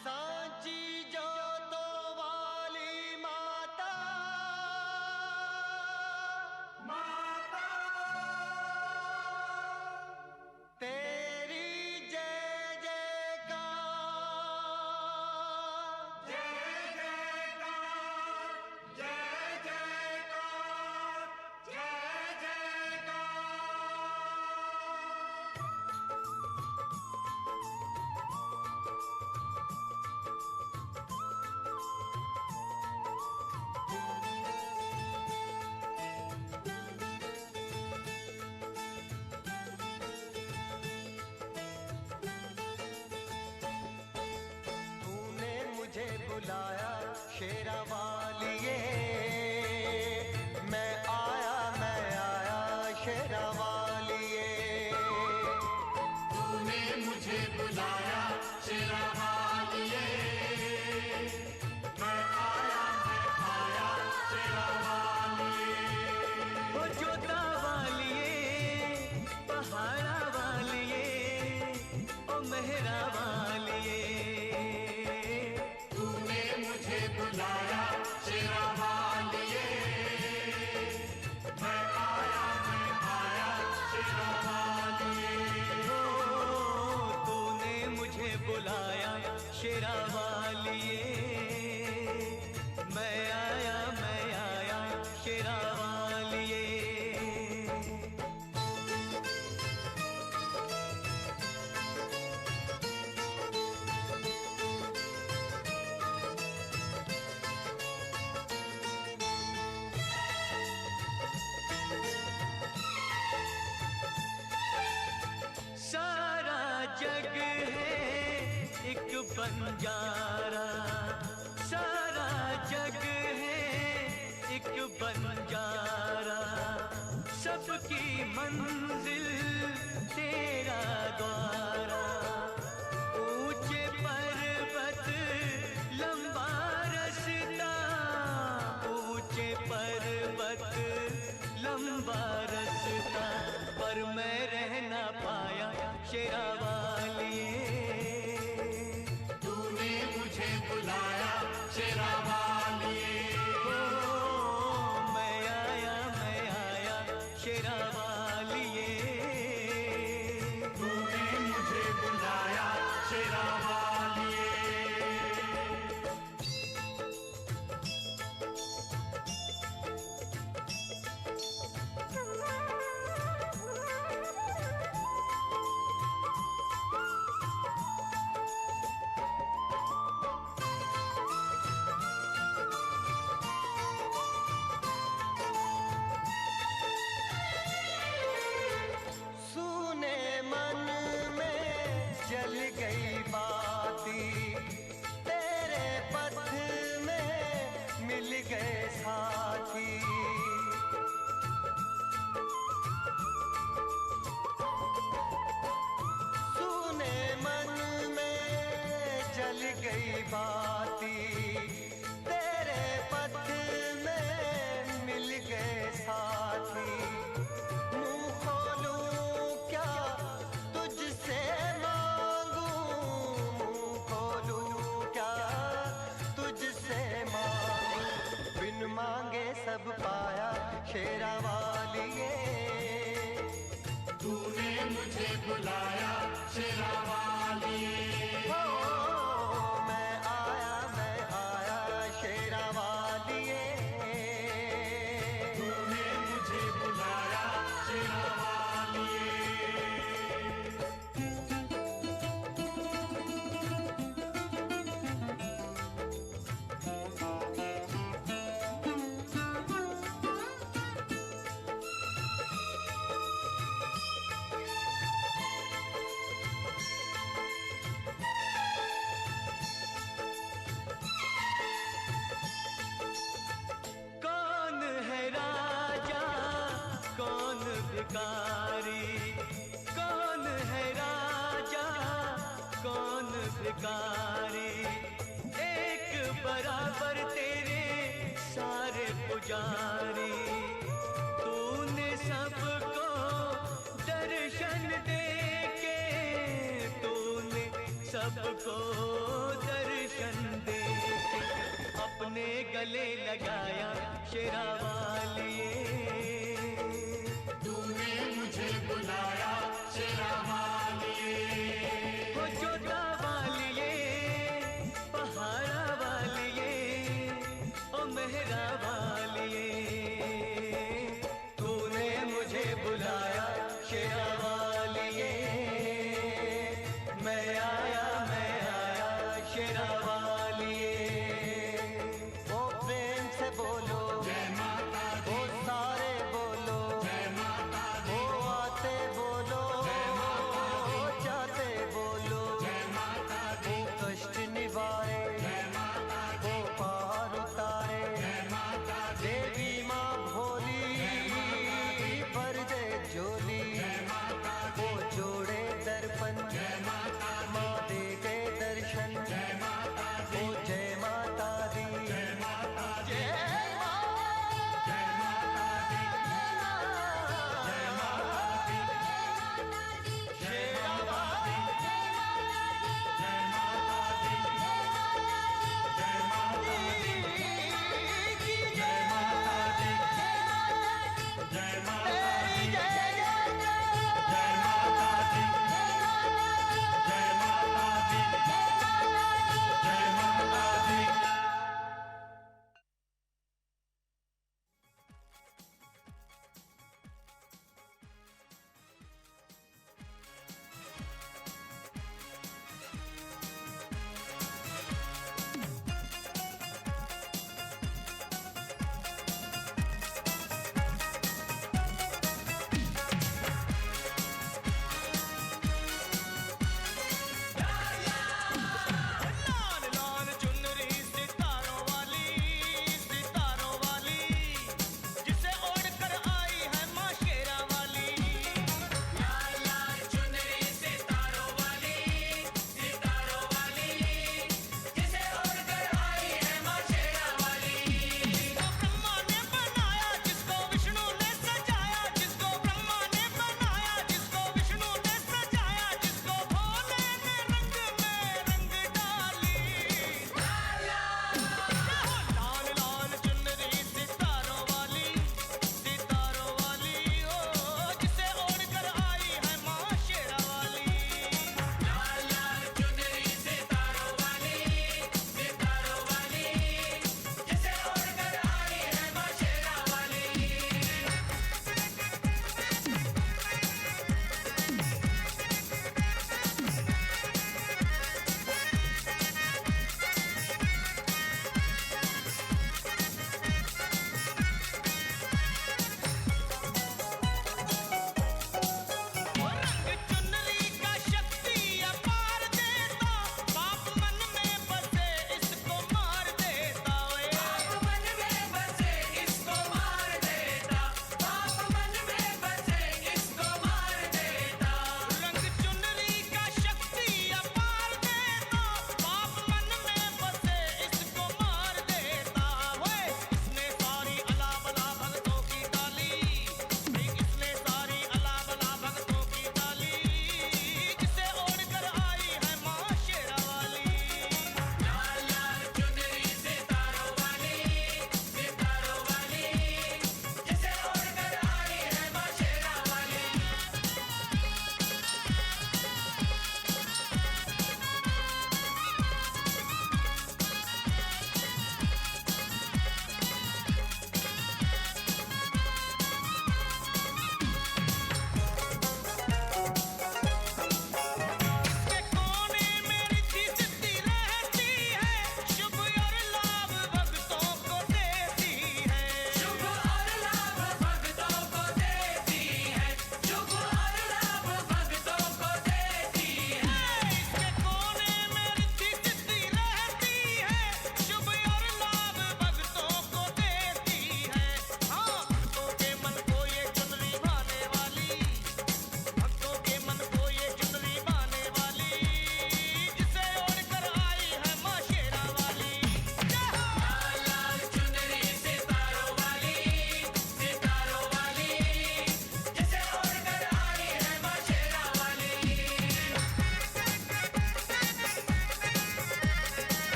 सांची जोतों वाली माता, माता तेरी जय जयकार, जय जयकार, जय जयकार, जय जयकार। तूने मुझे बुलाया शेरा वालिए, मैं आया शेरा वालिए। तूने मुझे बुलाया शेरा वालिए, मैं आया शेरा वालिए। ओ जोता वालिए, पहाड़ा वालिए, ओ मेहरा वालिए, तूने मुझे बुलाया बंजारा, सारा जग है एक बंजारा, सबकी मंजिल तेरा द्वारा। ऊंचे पर्वत लंबा रास्ता, ऊंचे पर्वत लंबा रास्ता, पर मैं रह ना पाया शेरा वालिए। तूने मुझे बुलाया शेरा वालिए, मैं आया शेरा वालिए। तूने मुझे बुलाया शेरा वालिए। सुने मन में जल गई बाती, तेरे पथ में मिल गए साथी। सुने मन में जल गई बाती, तेरे पथ में मिल गए साथी। मुंह खोलूं क्या तुझसे मांगूं, मुंह खोलूं क्या तुझसे मांगूं, बिन मांगे सब पाया शेरा वालिए। तूने मुझे बुलाया शेरा वालिए, ओ मैं आया शेरा वालिए। तूने मुझे बुलाया शेरा वालिए। कौन है राजा कौन भिखारी, कौन है राजा कौन भिखारी, एक बराबर तेरे सारे पुजारी। तूने सबको दर्शन दे के, तूने सबको दर्शन दे के, अपने गले लगाया शेरा वालिए। तूने मुझे बुलाया शेरा वालिए, हो जोधा वालिए, पहाड़ा वालिए, ओ मेहरा वालिए। तूने मुझे बुलाया शेरा वालिए, मैं आया शेरा वालिए। ओ प्रेम से बोलो जय माता दी, ओ सारे बोलो, जय माता दी, ओ आते बोलो, जय माता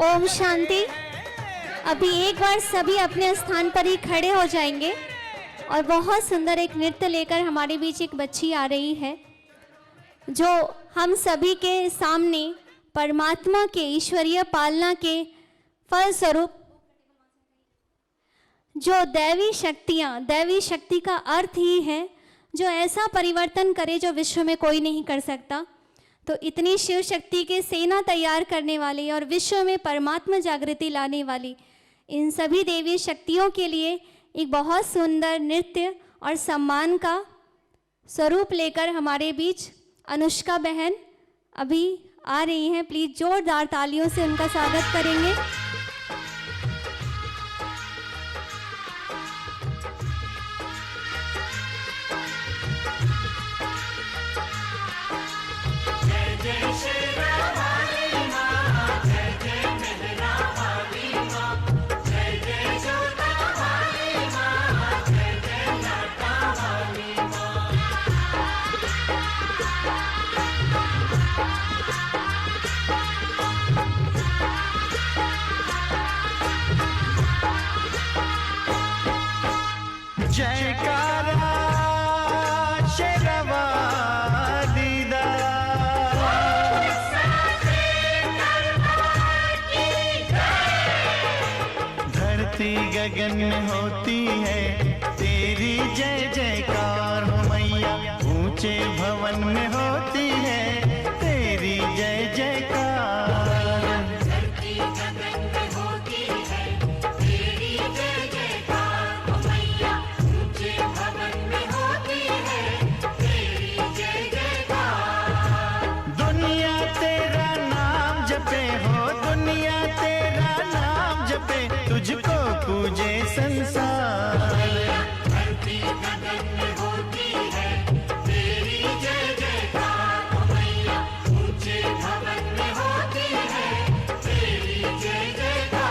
ओम शांति। अभी एक बार सभी अपने स्थान पर ही खड़े हो जाएंगे और बहुत सुंदर एक नृत्य लेकर हमारे बीच एक बच्ची आ रही है जो हम सभी के सामने परमात्मा के ईश्वरीय पालना के फलस्वरूप जो दैवी शक्ति का अर्थ ही है जो ऐसा परिवर्तन करे जो विश्व में कोई नहीं कर सकता। तो इतनी शिव शक्ति के सेना तैयार करने वाली और विश्व में परमात्मा जागृति लाने वाली इन सभी देवी शक्तियों के लिए एक बहुत सुंदर नृत्य और सम्मान का स्वरूप लेकर हमारे बीच अनुष्का बहन अभी आ रही हैं। प्लीज जोरदार तालियों से उनका स्वागत करेंगे। जयकारा शेरवाली दा, धरती गगन में होती है तेरी जय जयकार हो मैया, ऊंचे भवन में होती है तेरी जय जयकार। तुझको पूजे संसार, धरती गगन में होती है तेरी जय जयकार ओ मैया, ऊंचे भवन में होती है तेरी जय जयकार।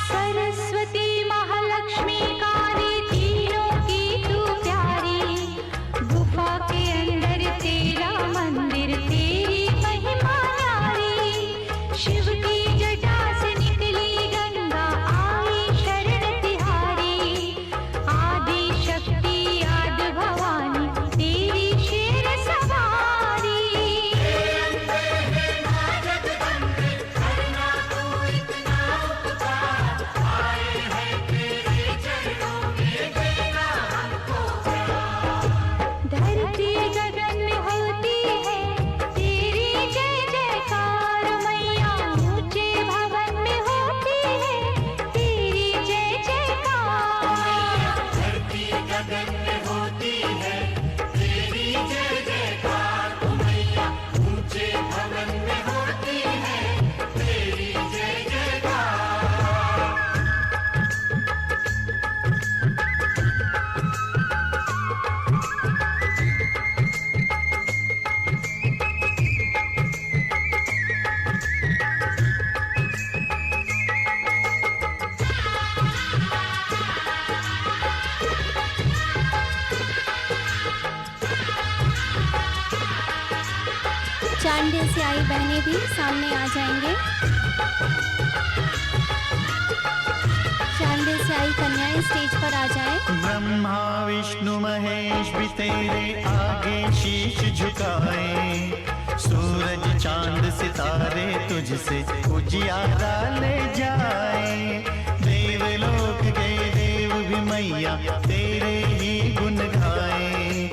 सरस्वती महालक्ष्मी काली तीनों की तू प्यारी, गुफा के अंदर तेरा मंदिर तेरी महिमा न्यारी, शिव की जटा से निकली गंगा आई शरण तिहारी, आदि शक्ति आदि भवानी तेरी शेर सवारी। धरती गगन में होती है तेरी जय जयकार मैया, ऊंचे भवन में होती है तेरी जय जयकार। धरती गगन में होती है तेरी जय जयकार ओ मैया, ऊंचे भवन में होती है तेरी जय जयकार। चांडे से आई बहनें भी सामने आ जाएंगे। चांडे से आई कन्याएं स्टेज पर आ जाएं। ब्रह्मा विष्णु महेश भी तेरे आगे शीश झुकाए, सूरज चांद सितारे तुझसे उजियारा ले जाए, देवलोक के देव भी मैया तेरे ही गुण गाए,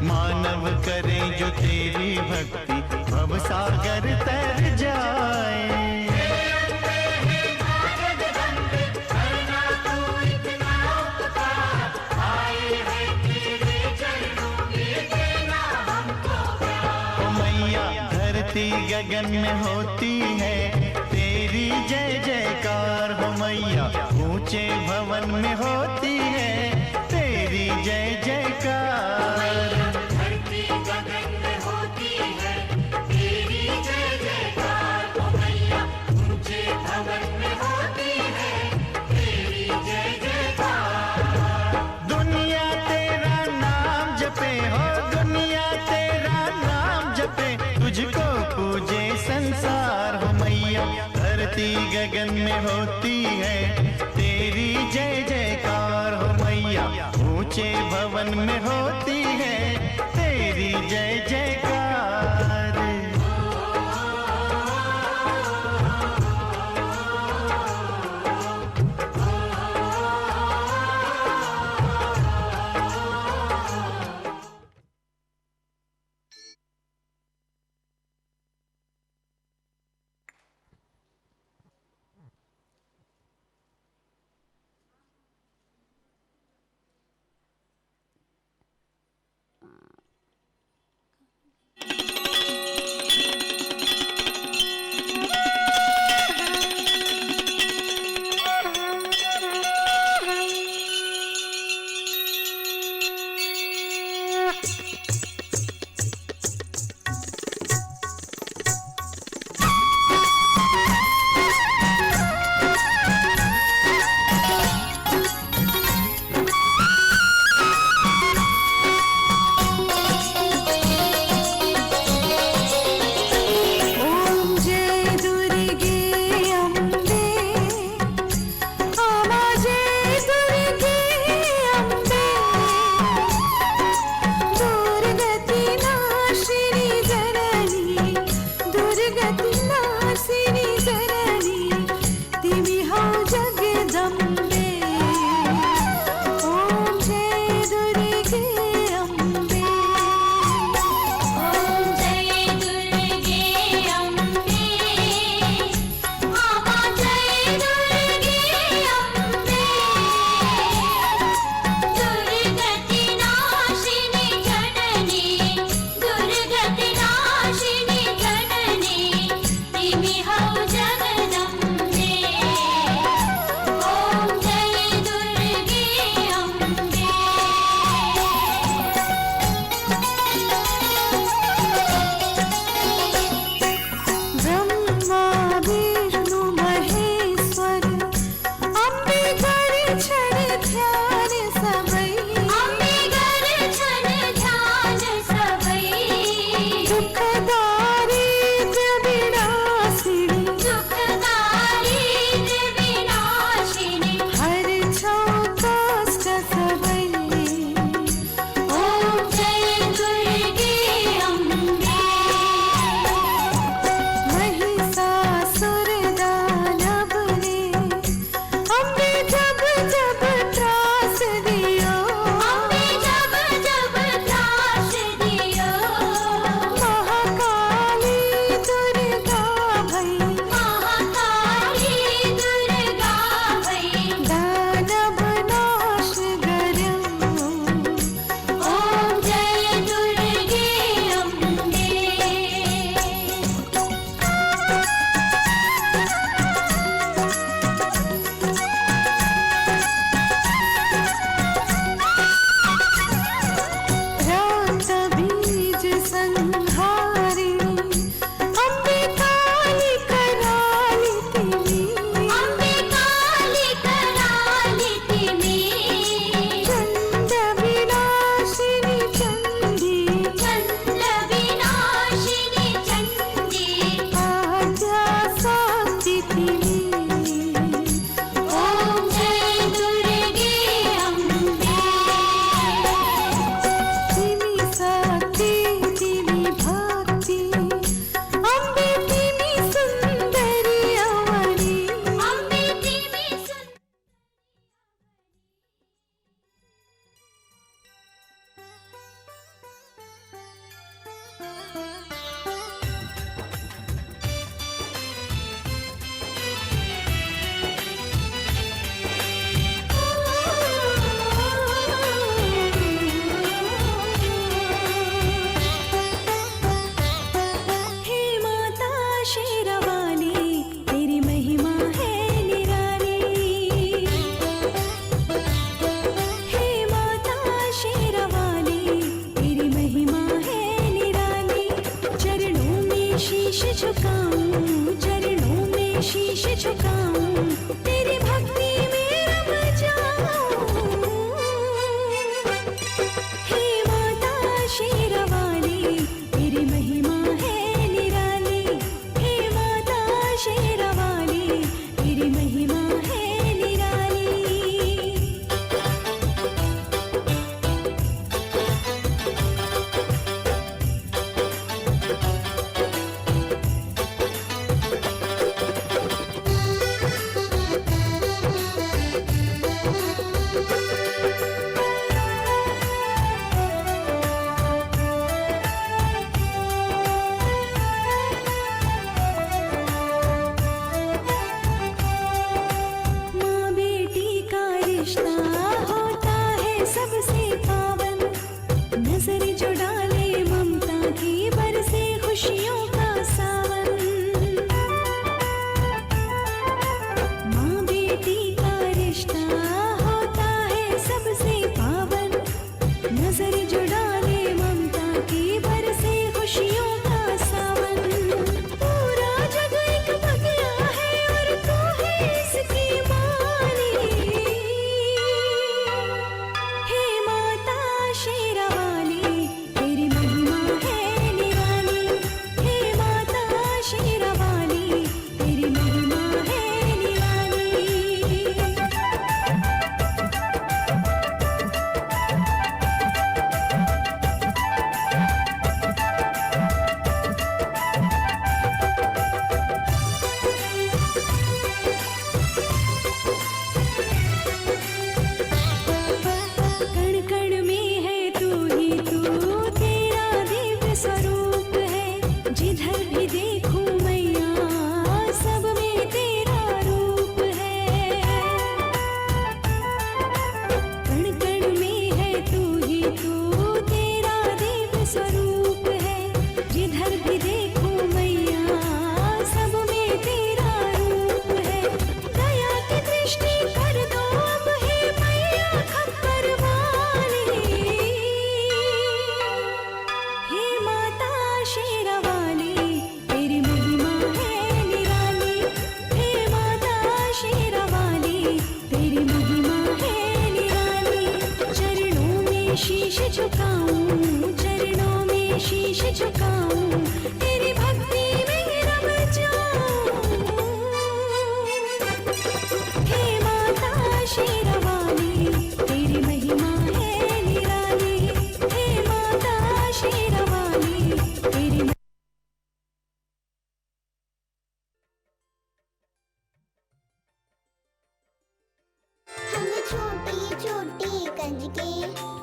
मानव करे जो तेरी भक्ति भव सागर तर जाए। ओ मैया धरती गगन में होती है तेरी जय जयकार हो मैया, ऊंचे भवन में होती है तेरी जय जयकार। धरती गगन में होती है तेरी जय जयकार ओ मैया, ऊंचे भवन में होती है तेरी जय जयकार। दुनिया तेरा नाम जपे हो, दुनिया तेरा नाम जपे, तुझको पूजे संसार हो मैया। धरती गगन में होती है तेरी जय जयकार हो मैया, ऊंचे भवन में होती है तेरी जय जयकार। शीश झुकाऊं, चरणों में शीश झुकाऊं, तेरी भक्ति में रम जाऊं। हे माता शेरवाली, तेरी महिमा है निराली। हे माता शेरवाली, तेरी महिमा है निराली। माँ बेटी का रिश्ता होता है सबसे पावन, नजर जो डाले ममता की बरसे खुशियों का सावन। माँ बेटी का रिश्ता होता है सबसे पावन, नजर जो डाले ममता की बरसे खुशियों का सावन। पूरा जग एक बगिया है और तू है इसकी माली। हे माता शेरावाली, तेरी महिमा है निराली। हे माता शेरावाली, तेरी महिमा है निराली। कण कण में है तू ही तू, तेरा दिव्य स्वरूप है। जिधर भी देखूं मैया, सब में तेरा रूप है। कण कण में है तू ही तू, तेरा दिव्य स्वरूप है। जिधर भी देखूं मैया, सब में तेरा रूप है। दया की दृष्टि कर दो अब हे मैया खप्पर वाली। हे माता शेरावाली, तेरी महिमा है निराली। हे माता शेरावाली, तेरी महिमा है निराली। चरणों में शीश झुकाऊं, चरणों में शीश झुकाऊं, तेरी भक्ति में रम जाऊं। हे माता शेरावाली, तेरी महिमा है निराली। हे माता शेरावाली, तेरी हम छोटी छोटी कंजके,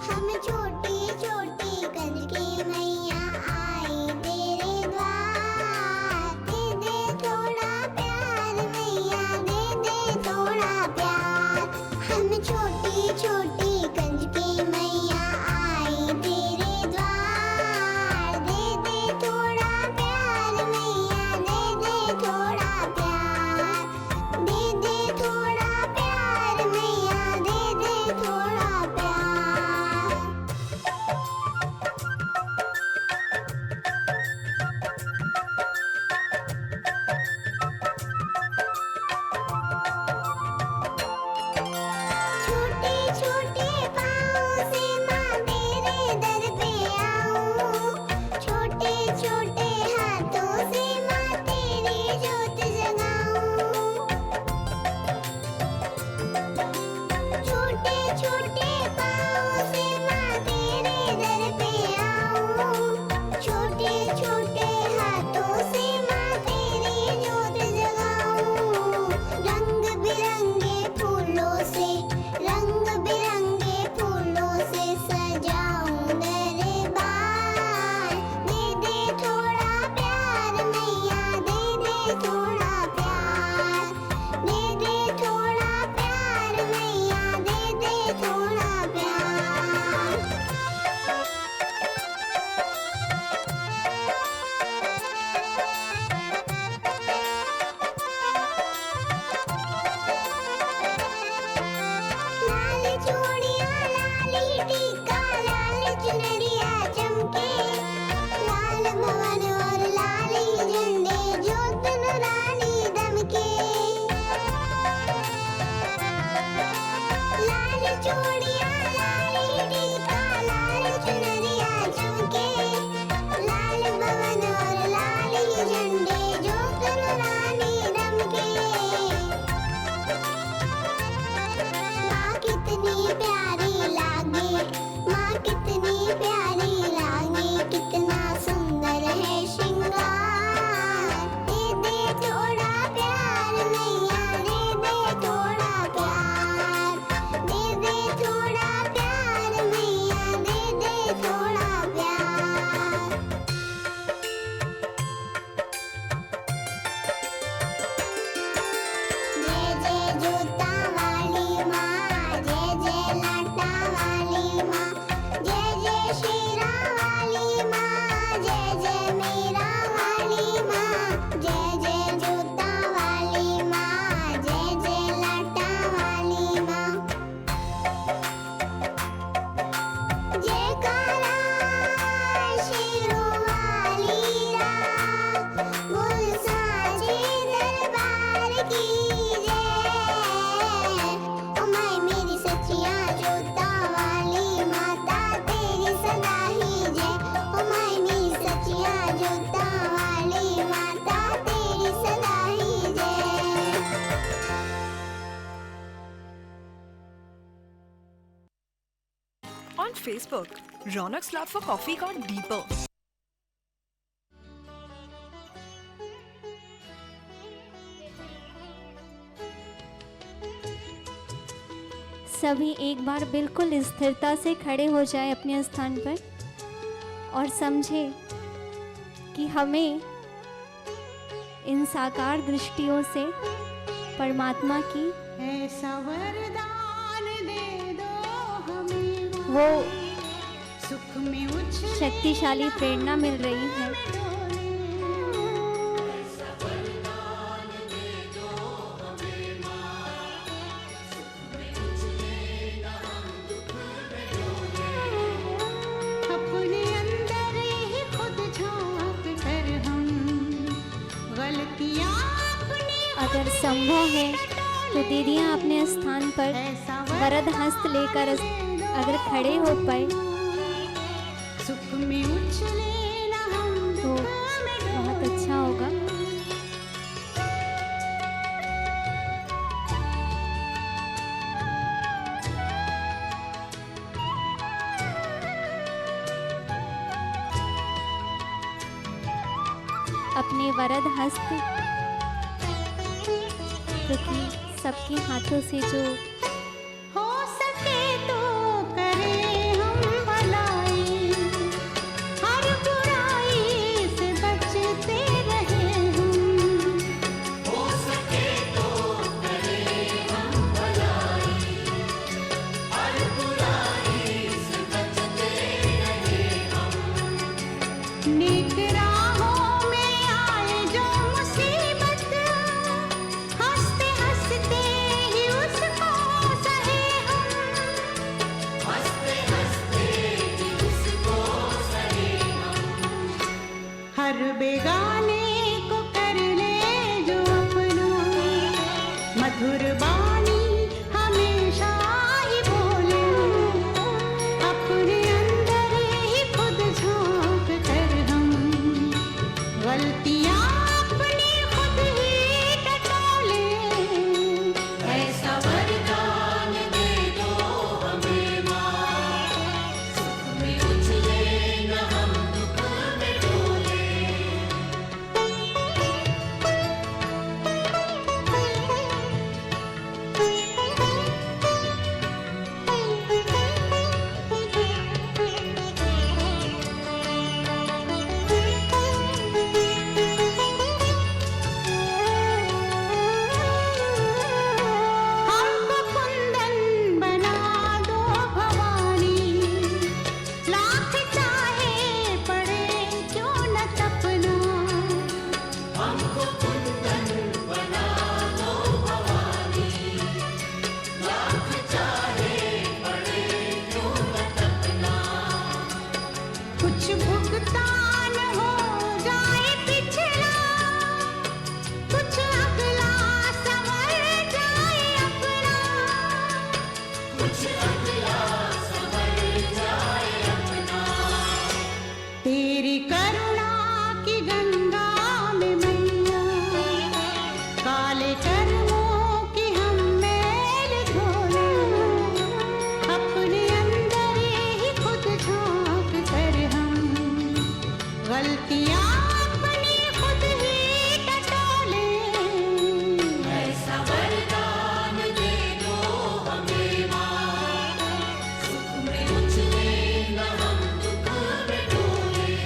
हम छोटी छोटी कंजके, मैया आई तेरे द्वार। दे दे थोड़ा प्यार मैया, दे दे थोड़ा प्यार। हम छोटी छोटी कंजके, मैया आई तेरे द्वार। दे दे थोड़ा प्यार मैया, दे दे थोड़ा प्यार। दे दे थोड़ा प्यार मैया, दे दे थोड़ा प्यार। छोटे छोटे पाँव से माँ तेरे दर पे आऊं। छोटे छोटे हाथों से माँ तेरी जो Facebook. Ronak's love for coffee got deeper. सभी एक बार बिल्कुल स्थिरता से खड़े हो जाए अपने स्थान पर और समझे कि हमें इन साकार दृष्टियों से परमात्मा की ऐसा वरदान दे दो हमें वो सुख में उछले शक्तिशाली प्रेरणा मिल रही है। अपने अंदर ही खुद झांक कर हम गलतियां अपनी अगर संभव है तो दीदियाँ अपने स्थान पर ऐसा वरद हस्त लेकर अगर खड़े हो पाए सुख में उछले न हम तो दुख में बहुत अच्छा होगा। अपने वरद हस्त क्योंकि सबके हाथों से जो हो सके तो करें हम भलाई हर बुराई से बचते रहे हम नेक राहों में आए जो मुसीबत हंसते हंसते ही उसको सहे हम हर बेगाने को कर ले जो अपना मधुर बानी हमेशा ही बोले अपने अंदर ही खुद झांक कर हम गलतियां अपनी खुद ही टटोले ऐसा वरदान दे दो हमें माँ सुख में उछले न हम दुख में डोले हमको कुंदन बना दो भवानी लाख चाहे पड़े क्यों न तपना हमको कुंदन बना दो भवानी लाख चाहे पड़े क्यों न तपना कुछ भुगतान हो जाए पिछला कुछ अगला संवर जाए अपना कुछ अगला संवर जाए अपना तेरी करुणा की गंगा में मैया काले कर्मों की हम मैल धोले अपने अंदर ही खुद झांक कर हम गलतियां अपनी खुद ही टटोले ऐसा वरदान दे दो हमें माँ सुख में उछले न हम दुख में डोले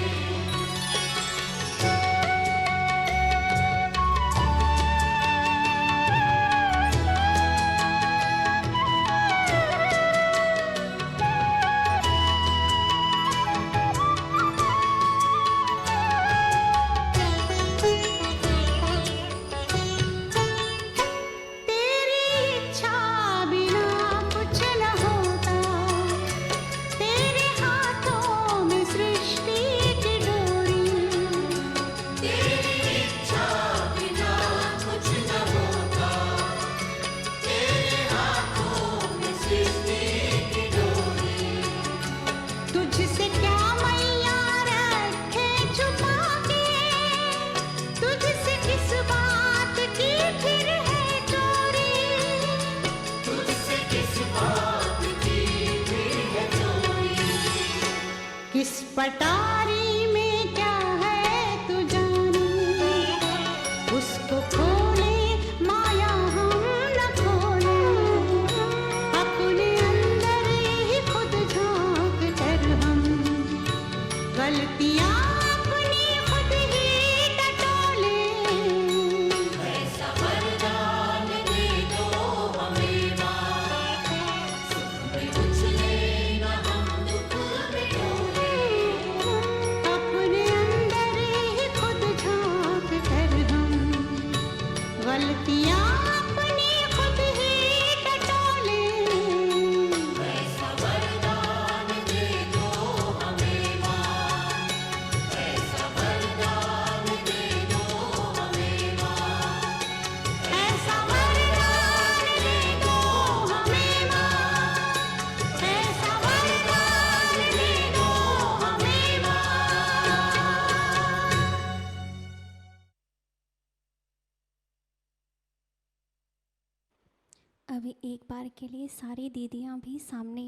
अभी एक बार के लिए सारी दीदियाँ भी सामने,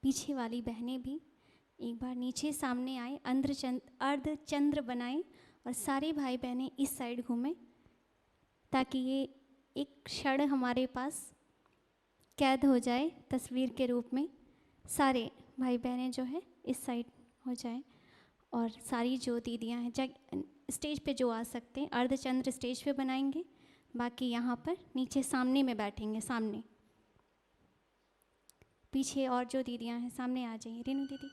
पीछे वाली बहनें भी एक बार नीचे सामने आए, अर्धचंद्र बनाएं और सारे भाई बहनें इस साइड घूमें, ताकि ये एक क्षण हमारे पास कैद हो जाए तस्वीर के रूप में। सारे भाई बहनें जो है इस साइड हो जाएं और सारी जो दीदियाँ हैं स्टेज पे जो आ सकते हैं अर्धचंद्र स्टेज पे बनाएंगे, बाकी यहाँ पर नीचे सामने में बैठेंगे। सामने पीछे और जो दीदियाँ हैं सामने आ जाइए। रेनू दीदी।